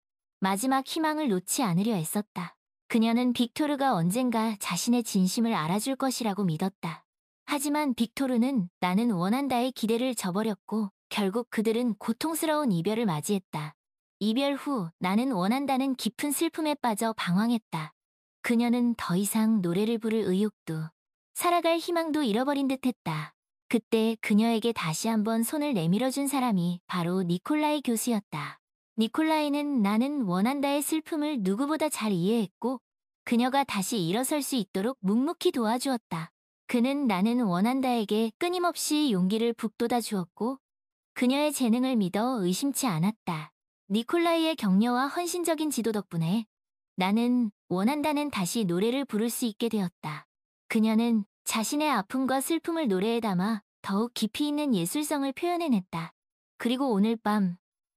마지막 희망을 놓지 않으려 애썼다. 그녀는 빅토르가 언젠가 자신의 진심을 알아줄 것이라고 믿었다. 하지만 빅토르는 나는 원한다의 기대를 저버렸고 결국 그들은 고통스러운 이별을 맞이했다. 이별 후 나는 원한다는 깊은 슬픔에 빠져 방황했다. 그녀는 더 이상 노래를 부를 의욕도 살아갈 희망도 잃어버린 듯했다. 그때 그녀에게 다시 한번 손을 내밀어준 사람이 바로 니콜라이 교수였다. 니콜라이는 나는 원한다의 슬픔을 누구보다 잘 이해했고 그녀가 다시 일어설 수 있도록 묵묵히 도와주었다. 그는 나는 원한다에게 끊임없이 용기를 북돋아 주었고 그녀의 재능을 믿어 의심치 않았다. 니콜라이의 격려와 헌신적인 지도 덕분에 나는 원한다는 다시 노래를 부를 수 있게 되었다. 그녀는 자신의 아픔과 슬픔을 노래에 담아 더욱 깊이 있는 예술성을 표현해냈다. 그리고 오늘 밤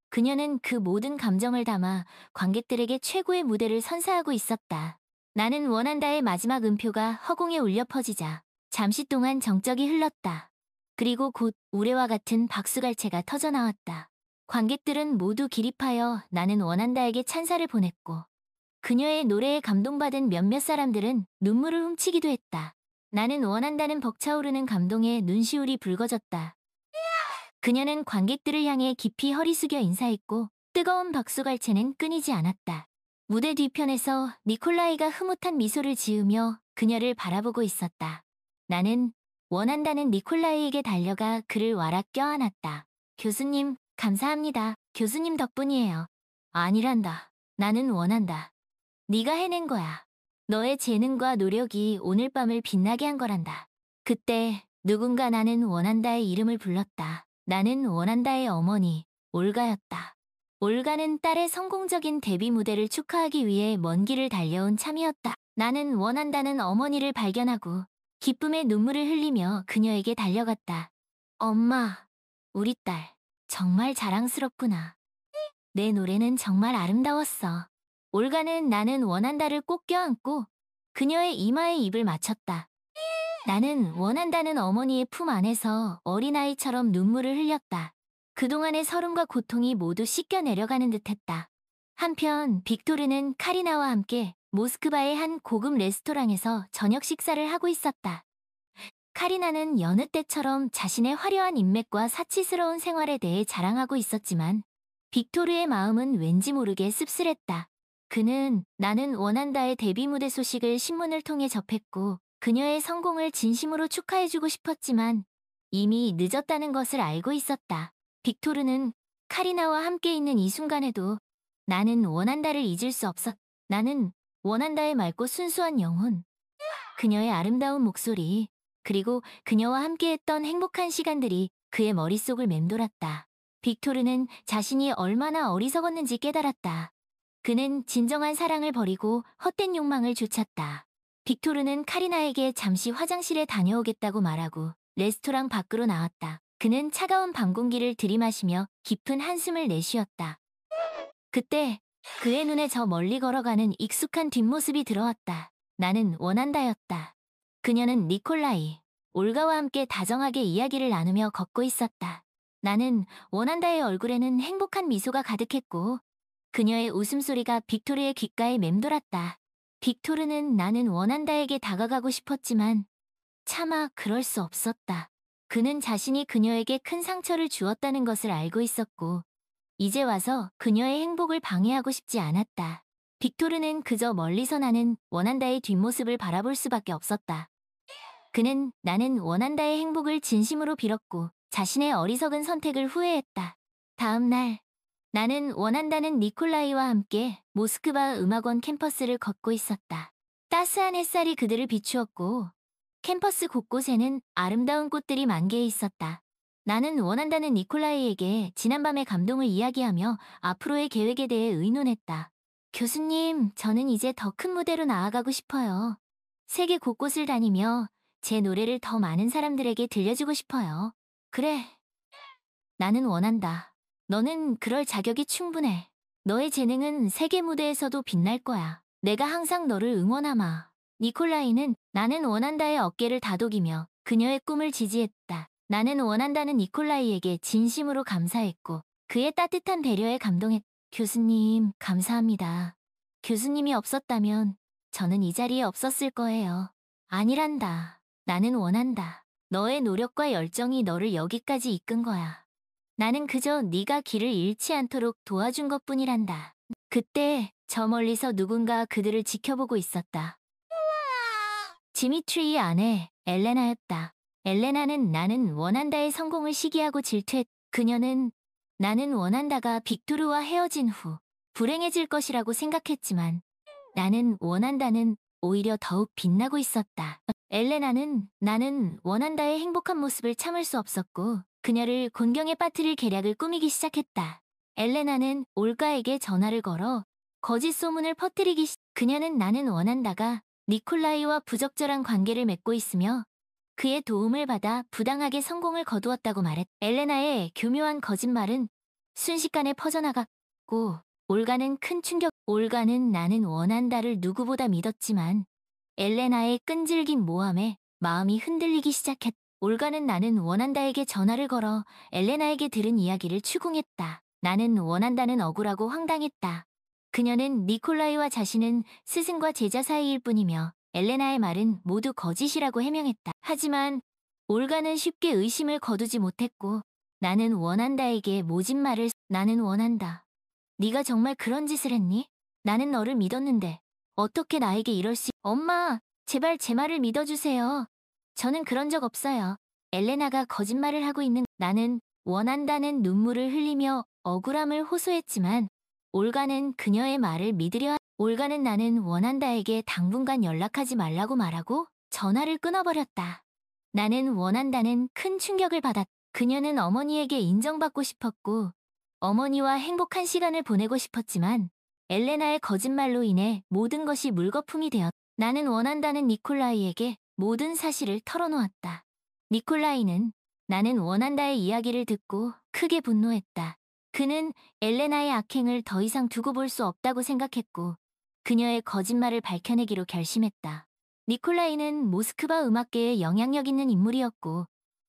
그녀는 그 모든 감정을 담아 관객들에게 최고의 무대를 선사하고 있었다. 나는 원한다의 마지막 음표가 허공에 울려 퍼지자 잠시 동안 정적이 흘렀다. 그리고 곧 우레와 같은 박수갈채가 터져나왔다. 관객들은 모두 기립하여 나는 원한다에게 찬사를 보냈고 그녀의 노래에 감동받은 몇몇 사람들은 눈물을 훔치기도 했다. 나는 원한다는 벅차오르는 감동에 눈시울이 붉어졌다. 그녀는 관객들을 향해 깊이 허리 숙여 인사했고 뜨거운 박수갈채는 끊이지 않았다. 무대 뒤편에서 니콜라이가 흐뭇한 미소를 지으며 그녀를 바라보고 있었다. 나는 원한다는 니콜라이에게 달려가 그를 와락 껴안았다. 교수님, 감사합니다. 교수님 덕분이에요. 아니란다. 나는 원한다. 네가 해낸 거야. 너의 재능과 노력이 오늘 밤을 빛나게 한 거란다. 그때 누군가 나는 원한다의 이름을 불렀다. 나는 원한다의 어머니, 올가였다. 올가는 딸의 성공적인 데뷔 무대를 축하하기 위해 먼 길을 달려온 참이었다. 나는 원한다는 어머니를 발견하고 기쁨의 눈물을 흘리며 그녀에게 달려갔다. 엄마, 우리 딸, 정말 자랑스럽구나. 내 노래는 정말 아름다웠어. 올가는 나는 원한다를 꼭 껴안고 그녀의 이마에 입을 맞췄다. 나는 원한다는 어머니의 품 안에서 어린아이처럼 눈물을 흘렸다. 그동안의 서름과 고통이 모두 씻겨 내려가는 듯했다. 한편 빅토르는 카리나와 함께 모스크바의 한 고급 레스토랑에서 저녁 식사를 하고 있었다. 카리나는 여느 때처럼 자신의 화려한 인맥과 사치스러운 생활에 대해 자랑하고 있었지만 빅토르의 마음은 왠지 모르게 씁쓸했다. 그는 나는 원한다의 데뷔 무대 소식을 신문을 통해 접했고 그녀의 성공을 진심으로 축하해주고 싶었지만 이미 늦었다는 것을 알고 있었다. 빅토르는 카리나와 함께 있는 이 순간에도 나는 원한다를 잊을 수 없었다. 나는 원한다의 맑고 순수한 영혼, 그녀의 아름다운 목소리, 그리고 그녀와 함께했던 행복한 시간들이 그의 머릿속을 맴돌았다. 빅토르는 자신이 얼마나 어리석었는지 깨달았다. 그는 진정한 사랑을 버리고 헛된 욕망을 좇았다. 빅토르는 카리나에게 잠시 화장실에 다녀오겠다고 말하고 레스토랑 밖으로 나왔다. 그는 차가운 밤 공기를 들이마시며 깊은 한숨을 내쉬었다. 그때 그의 눈에 저 멀리 걸어가는 익숙한 뒷모습이 들어왔다. 나는 원한다였다. 그녀는 니콜라이, 올가와 함께 다정하게 이야기를 나누며 걷고 있었다. 나는 원한다의 얼굴에는 행복한 미소가 가득했고 그녀의 웃음소리가 빅토르의 귓가에 맴돌았다. 빅토르는 나는 원한다에게 다가가고 싶었지만 차마 그럴 수 없었다. 그는 자신이 그녀에게 큰 상처를 주었다는 것을 알고 있었고 이제 와서 그녀의 행복을 방해하고 싶지 않았다. 빅토르는 그저 멀리서 나는 원한다의 뒷모습을 바라볼 수밖에 없었다. 그는 나는 원한다의 행복을 진심으로 빌었고 자신의 어리석은 선택을 후회했다. 다음 날 나는 원한다는 니콜라이와 함께 모스크바 음악원 캠퍼스를 걷고 있었다. 따스한 햇살이 그들을 비추었고 캠퍼스 곳곳에는 아름다운 꽃들이 만개해 있었다. 나는 원한다는 니콜라이에게 지난밤의 감동을 이야기하며 앞으로의 계획에 대해 의논했다. 교수님, 저는 이제 더 큰 무대로 나아가고 싶어요. 세계 곳곳을 다니며 제 노래를 더 많은 사람들에게 들려주고 싶어요. 그래, 나는 원한다. 너는 그럴 자격이 충분해. 너의 재능은 세계 무대에서도 빛날 거야. 내가 항상 너를 응원하마. 니콜라이는 나는 원한다의 어깨를 다독이며 그녀의 꿈을 지지했다. 나는 원한다는 니콜라이에게 진심으로 감사했고 그의 따뜻한 배려에 감동했다. 교수님, 감사합니다. 교수님이 없었다면 저는 이 자리에 없었을 거예요. 아니란다. 나는 원한다. 너의 노력과 열정이 너를 여기까지 이끈 거야. 나는 그저 네가 길을 잃지 않도록 도와준 것뿐이란다. 그때 저 멀리서 누군가 그들을 지켜보고 있었다. 지미트리의 아내 엘레나였다. 엘레나는 나는 원한다의 성공을 시기하고 질투했. 그녀는 나는 원한다가 빅토르와 헤어진 후 불행해질 것이라고 생각했지만 나는 원한다는 오히려 더욱 빛나고 있었다. 엘레나는 나는 원한다의 행복한 모습을 참을 수 없었고 그녀를 곤경에 빠뜨릴 계략을 꾸미기 시작했다. 엘레나는 올가에게 전화를 걸어 거짓 소문을 퍼뜨리기 그녀는 나는 원한다가 니콜라이와 부적절한 관계를 맺고 있으며 그의 도움을 받아 부당하게 성공을 거두었다고 말했다. 엘레나의 교묘한 거짓말은 순식간에 퍼져나갔고 올가는 큰 충격. 올가는 나는 원한다를 누구보다 믿었지만 엘레나의 끈질긴 모함에 마음이 흔들리기 시작했다. 올가는 나는 원한다에게 전화를 걸어 엘레나에게 들은 이야기를 추궁했다. 나는 원한다는 억울하고 황당했다. 그녀는 니콜라이와 자신은 스승과 제자 사이일 뿐이며 엘레나의 말은 모두 거짓이라고 해명했다. 하지만 올가는 쉽게 의심을 거두지 못했고 나는 원한다에게 모진 말을 나는 원한다. 네가 정말 그런 짓을 했니? 나는 너를 믿었는데 어떻게 나에게 이럴 수... 엄마, 제발 제 말을 믿어주세요. 저는 그런 적 없어요. 엘레나가 거짓말을 하고 있는... 나는 원한다는 눈물을 흘리며 억울함을 호소했지만 올가는 그녀의 말을 믿으려... 올가는 나는 원한다에게 당분간 연락하지 말라고 말하고 전화를 끊어버렸다. 나는 원한다는 큰 충격을 받았다. 그녀는 어머니에게 인정받고 싶었고 어머니와 행복한 시간을 보내고 싶었지만 엘레나의 거짓말로 인해 모든 것이 물거품이 되었다. 나는 원한다는 니콜라이에게 모든 사실을 털어놓았다. 니콜라이는 나는 원한다의 이야기를 듣고 크게 분노했다. 그는 엘레나의 악행을 더 이상 두고 볼 수 없다고 생각했고 그녀의 거짓말을 밝혀내기로 결심했다. 니콜라이는 모스크바 음악계에 영향력 있는 인물이었고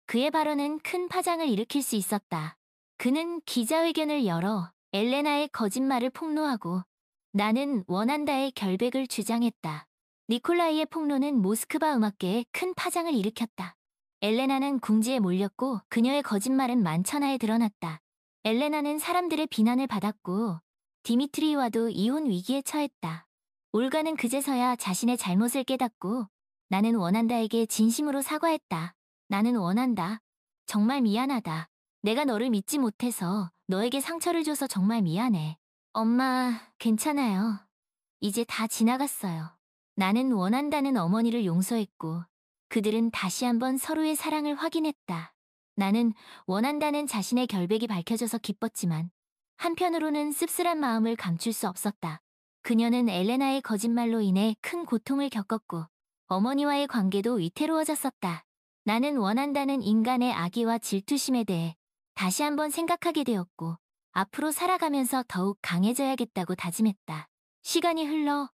그의 발언은 큰 파장을 일으킬 수 있었다. 그는 기자회견을 열어 엘레나의 거짓말을 폭로하고 나는 원한다의 결백을 주장했다. 니콜라이의 폭로는 모스크바 음악계에 큰 파장을 일으켰다. 엘레나는 궁지에 몰렸고 그녀의 거짓말은 만천하에 드러났다. 엘레나는 사람들의 비난을 받았고 디미트리와도 이혼 위기에 처했다. 올가는 그제서야 자신의 잘못을 깨닫고 나는 원한다에게 진심으로 사과했다. 나는 원한다. 정말 미안하다. 내가 너를 믿지 못해서 너에게 상처를 줘서 정말 미안해. 엄마, 괜찮아요. 이제 다 지나갔어요. 나는 원한다는 어머니를 용서했고 그들은 다시 한번 서로의 사랑을 확인했다. 나는 원한다는 자신의 결백이 밝혀져서 기뻤지만 한편으로는 씁쓸한 마음을 감출 수 없었다. 그녀는 엘레나의 거짓말로 인해 큰 고통을 겪었고 어머니와의 관계도 위태로워졌었다. 나는 원한다는 인간의 악의와 질투심에 대해 다시 한번 생각하게 되었고 앞으로 살아가면서 더욱 강해져야겠다고 다짐했다. 시간이 흘러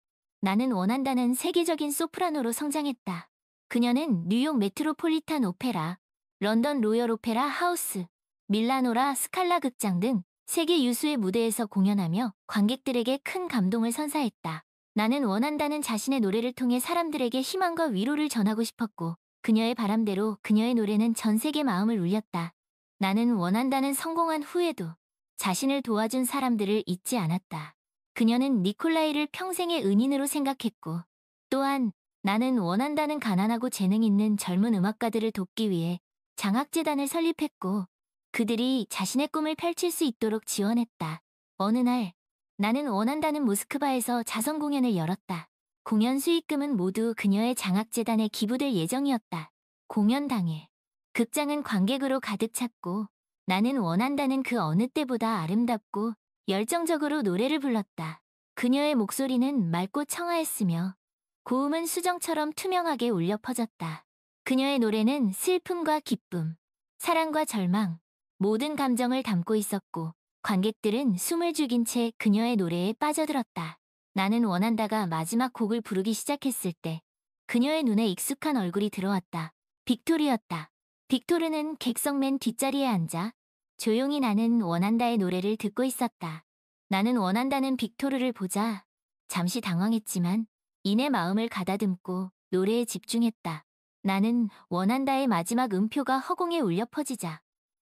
나는 원한다는 세계적인 소프라노로 성장했다. 그녀는 뉴욕 메트로폴리탄 오페라, 런던 로열 오페라 하우스, 밀라노라 스칼라 극장 등 세계 유수의 무대에서 공연하며 관객들에게 큰 감동을 선사했다. 나는 원한다는 자신의 노래를 통해 사람들에게 희망과 위로를 전하고 싶었고 그녀의 바람대로 그녀의 노래는 전 세계 마음을 울렸다. 나는 원한다는 성공한 후에도 자신을 도와준 사람들을 잊지 않았다. 그녀는 니콜라이를 평생의 은인으로 생각했고 또한 나는 원한다는 가난하고 재능 있는 젊은 음악가들을 돕기 위해 장학재단을 설립했고 그들이 자신의 꿈을 펼칠 수 있도록 지원했다. 어느 날 나는 원한다는 모스크바에서 자선 공연을 열었다. 공연 수익금은 모두 그녀의 장학재단에 기부될 예정이었다. 공연 당일 극장은 관객으로 가득 찼고 나는 원한다는 그 어느 때보다 아름답고 열정적으로 노래를 불렀다. 그녀의 목소리는 맑고 청아했으며 고음은 수정처럼 투명하게 울려 퍼졌다. 그녀의 노래는 슬픔과 기쁨, 사랑과 절망, 모든 감정을 담고 있었고 관객들은 숨을 죽인 채 그녀의 노래에 빠져들었다. 나는 원한다가 마지막 곡을 부르기 시작했을 때 그녀의 눈에 익숙한 얼굴이 들어왔다. 빅토르였다. 빅토르는 객석 맨 뒷자리에 앉아 조용히 나는 원한다의 노래를 듣고 있었다. 나는 원한다는 빅토르를 보자 잠시 당황했지만 이내 마음을 가다듬고 노래에 집중했다. 나는 원한다의 마지막 음표가 허공에 울려 퍼지자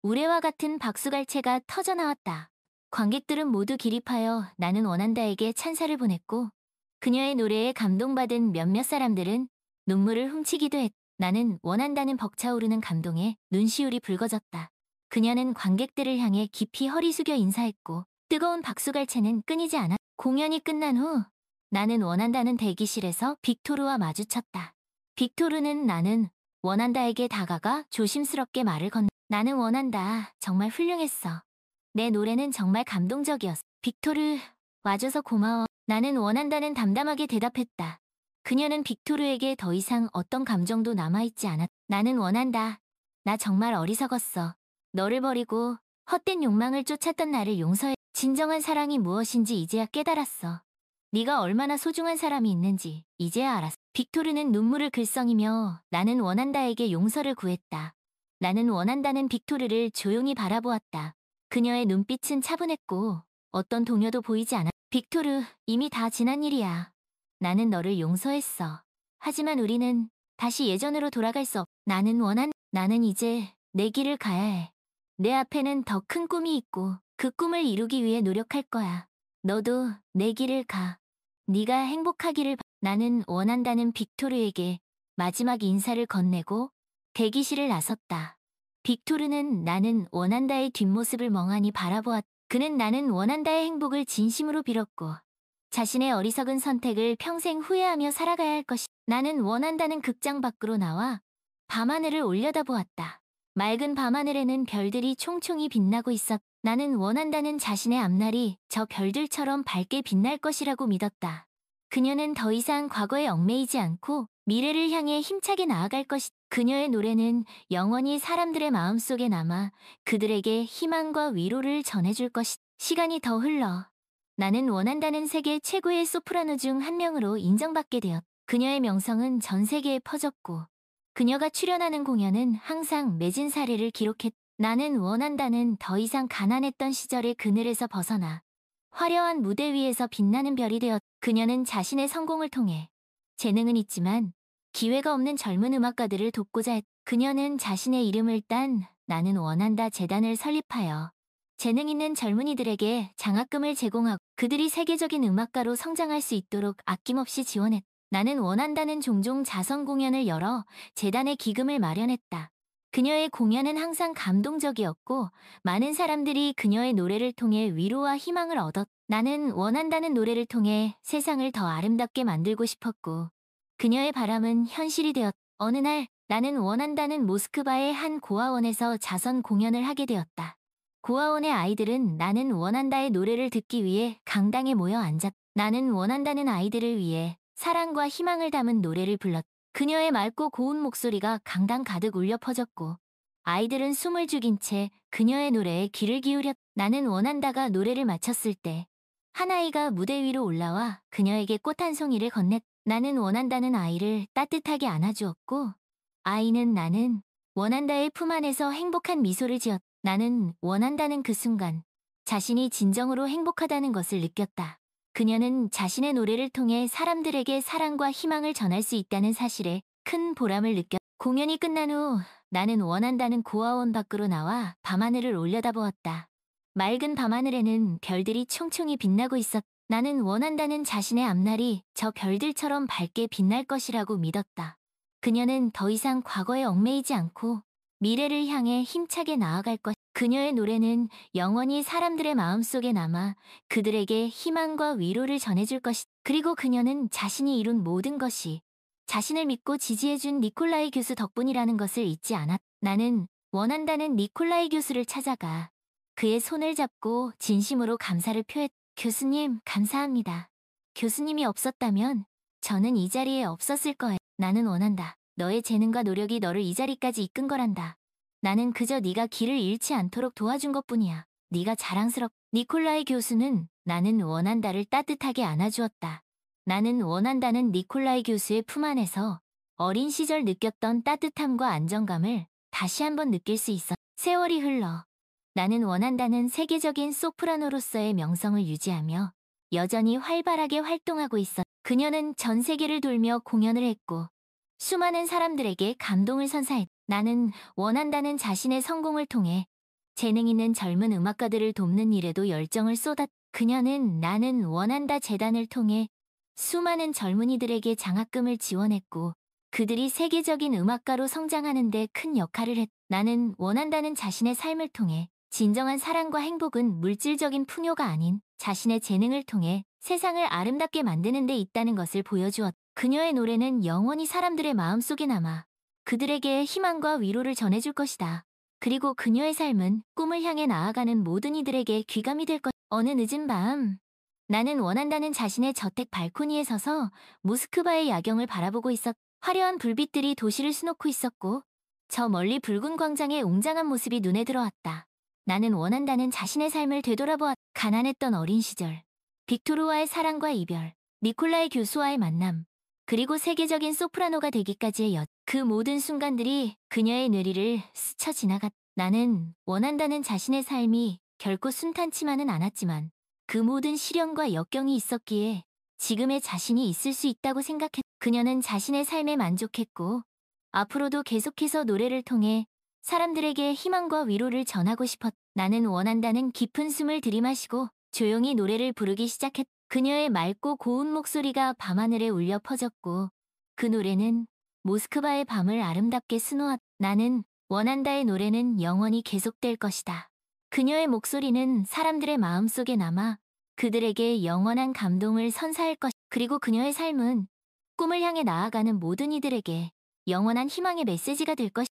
우레와 같은 박수갈채가 터져나왔다. 관객들은 모두 기립하여 나는 원한다에게 찬사를 보냈고 그녀의 노래에 감동받은 몇몇 사람들은 눈물을 훔치기도 했다. 나는 원한다는 벅차오르는 감동에 눈시울이 붉어졌다. 그녀는 관객들을 향해 깊이 허리 숙여 인사했고 뜨거운 박수갈채는 끊이지 않았다. 공연이 끝난 후 나는 원한다는 대기실에서 빅토르와 마주쳤다. 빅토르는 나는 원한다에게 다가가 조심스럽게 말을 건네. 나는 원한다. 정말 훌륭했어. 내 노래는 정말 감동적이었어. 빅토르, 와줘서 고마워. 나는 원한다는 담담하게 대답했다. 그녀는 빅토르에게 더 이상 어떤 감정도 남아있지 않았다. 나는 원한다. 나 정말 어리석었어. 너를 버리고 헛된 욕망을 쫓았던 나를 용서해. 진정한 사랑이 무엇인지 이제야 깨달았어. 네가 얼마나 소중한 사람이 있는지 이제야 알았어. 빅토르는 눈물을 글썽이며 나는 원한다에게 용서를 구했다. 나는 원한다는 빅토르를 조용히 바라보았다. 그녀의 눈빛은 차분했고 어떤 동요도 보이지 않았다. 빅토르, 이미 다 지난 일이야. 나는 너를 용서했어. 하지만 우리는 다시 예전으로 돌아갈 수 없. 나는 이제 내 길을 가야 해. 내 앞에는 더 큰 꿈이 있고 그 꿈을 이루기 위해 노력할 거야. 너도 내 길을 가. 네가 행복하기를 나는 원한다는 빅토르에게 마지막 인사를 건네고 대기실을 나섰다. 빅토르는 나는 원한다의 뒷모습을 멍하니 바라보았다. 그는 나는 원한다의 행복을 진심으로 빌었고 자신의 어리석은 선택을 평생 후회하며 살아가야 할 것이. 나는 원한다는 극장 밖으로 나와 밤하늘을 올려다보았다. 맑은 밤하늘에는 별들이 총총히 빛나고 있었다. 나는 원한다는 자신의 앞날이 저 별들처럼 밝게 빛날 것이라고 믿었다. 그녀는 더 이상 과거에 얽매이지 않고 미래를 향해 힘차게 나아갈 것이다. 그녀의 노래는 영원히 사람들의 마음속에 남아 그들에게 희망과 위로를 전해줄 것이다. 시간이 더 흘러 나는 원한다는 세계 최고의 소프라노 중 한 명으로 인정받게 되었다. 그녀의 명성은 전 세계에 퍼졌고 그녀가 출연하는 공연은 항상 매진 사례를 기록했. 나는 원한다는 더 이상 가난했던 시절의 그늘에서 벗어나 화려한 무대 위에서 빛나는 별이 되었. 그녀는 자신의 성공을 통해 재능은 있지만 기회가 없는 젊은 음악가들을 돕고자 했. 그녀는 자신의 이름을 딴 나는 원한다 재단을 설립하여 재능 있는 젊은이들에게 장학금을 제공하고 그들이 세계적인 음악가로 성장할 수 있도록 아낌없이 지원했. 나는 원한다는 종종 자선 공연을 열어 재단의 기금을 마련했다. 그녀의 공연은 항상 감동적이었고 많은 사람들이 그녀의 노래를 통해 위로와 희망을 얻었. 나는 원한다는 노래를 통해 세상을 더 아름답게 만들고 싶었고 그녀의 바람은 현실이 되었. 어느 날 나는 원한다는 모스크바의 한 고아원에서 자선 공연을 하게 되었다. 고아원의 아이들은 나는 원한다의 노래를 듣기 위해 강당에 모여 앉았. 나는 원한다는 아이들을 위해 사랑과 희망을 담은 노래를 불렀. 그녀의 맑고 고운 목소리가 강당 가득 울려 퍼졌고 아이들은 숨을 죽인 채 그녀의 노래에 귀를 기울였. 나는 원한다가 노래를 마쳤을 때 한 아이가 무대 위로 올라와 그녀에게 꽃 한 송이를 건넸. 나는 원한다는 아이를 따뜻하게 안아주었고 아이는 나는 원한다의 품 안에서 행복한 미소를 지었. 나는 원한다는 그 순간 자신이 진정으로 행복하다는 것을 느꼈다. 그녀는 자신의 노래를 통해 사람들에게 사랑과 희망을 전할 수 있다는 사실에 큰 보람을 느꼈. 공연이 끝난 후 나는 원한다는 고아원 밖으로 나와 밤하늘을 올려다보았다. 맑은 밤하늘에는 별들이 총총히 빛나고 있었. 나는 원한다는 자신의 앞날이 저 별들처럼 밝게 빛날 것이라고 믿었다. 그녀는 더 이상 과거에 얽매이지 않고 미래를 향해 힘차게 나아갈 것. 그녀의 노래는 영원히 사람들의 마음속에 남아 그들에게 희망과 위로를 전해줄 것이. 그리고 그녀는 자신이 이룬 모든 것이 자신을 믿고 지지해준 니콜라이 교수 덕분이라는 것을 잊지 않았. 나는 원한다는 니콜라이 교수를 찾아가 그의 손을 잡고 진심으로 감사를 표했. 교수님, 감사합니다. 교수님이 없었다면 저는 이 자리에 없었을 거예요. 나는 원한다. 너의 재능과 노력이 너를 이 자리까지 이끈 거란다. 나는 그저 네가 길을 잃지 않도록 도와준 것뿐이야. 네가 자랑스럽. 니콜라이 교수는 나는 원한다를 따뜻하게 안아주었다. 나는 원한다는 니콜라이 교수의 품 안에서 어린 시절 느꼈던 따뜻함과 안정감을 다시 한번 느낄 수 있어. 세월이 흘러 나는 원한다는 세계적인 소프라노로서의 명성을 유지하며 여전히 활발하게 활동하고 있어. 그녀는 전 세계를 돌며 공연을 했고 수많은 사람들에게 감동을 선사했. 나는 원한다는 자신의 성공을 통해 재능 있는 젊은 음악가들을 돕는 일에도 열정을 쏟았. 그녀는 나는 원한다 재단을 통해 수많은 젊은이들에게 장학금을 지원했고 그들이 세계적인 음악가로 성장하는 데 큰 역할을 했. 나는 원한다는 자신의 삶을 통해 진정한 사랑과 행복은 물질적인 풍요가 아닌 자신의 재능을 통해 세상을 아름답게 만드는 데 있다는 것을 보여주었. 그녀의 노래는 영원히 사람들의 마음속에 남아 그들에게 희망과 위로를 전해줄 것이다. 그리고 그녀의 삶은 꿈을 향해 나아가는 모든 이들에게 귀감이 될 것. 어느 늦은 밤 나는 원한다는 자신의 저택 발코니에 서서 모스크바의 야경을 바라보고 있었. 화려한 불빛들이 도시를 수놓고 있었고 저 멀리 붉은 광장의 웅장한 모습이 눈에 들어왔다. 나는 원한다는 자신의 삶을 되돌아보았. 가난했던 어린 시절, 빅토르와의 사랑과 이별, 니콜라이 교수와의 만남, 그리고 세계적인 소프라노가 되기까지의 그 모든 순간들이 그녀의 뇌리를 스쳐 지나갔. 나는 원한다는 자신의 삶이 결코 순탄치만은 않았지만 그 모든 시련과 역경이 있었기에 지금의 자신이 있을 수 있다고 생각했. 그녀는 자신의 삶에 만족했고 앞으로도 계속해서 노래를 통해 사람들에게 희망과 위로를 전하고 싶었. 나는 원한다는 깊은 숨을 들이마시고 조용히 노래를 부르기 시작했. 그녀의 맑고 고운 목소리가 밤하늘에 울려 퍼졌고 그 노래는 모스크바의 밤을 아름답게 수놓았. 나는 원한다의 노래는 영원히 계속될 것이다. 그녀의 목소리는 사람들의 마음속에 남아 그들에게 영원한 감동을 선사할 것. 그리고 그녀의 삶은 꿈을 향해 나아가는 모든 이들에게 영원한 희망의 메시지가 될 것.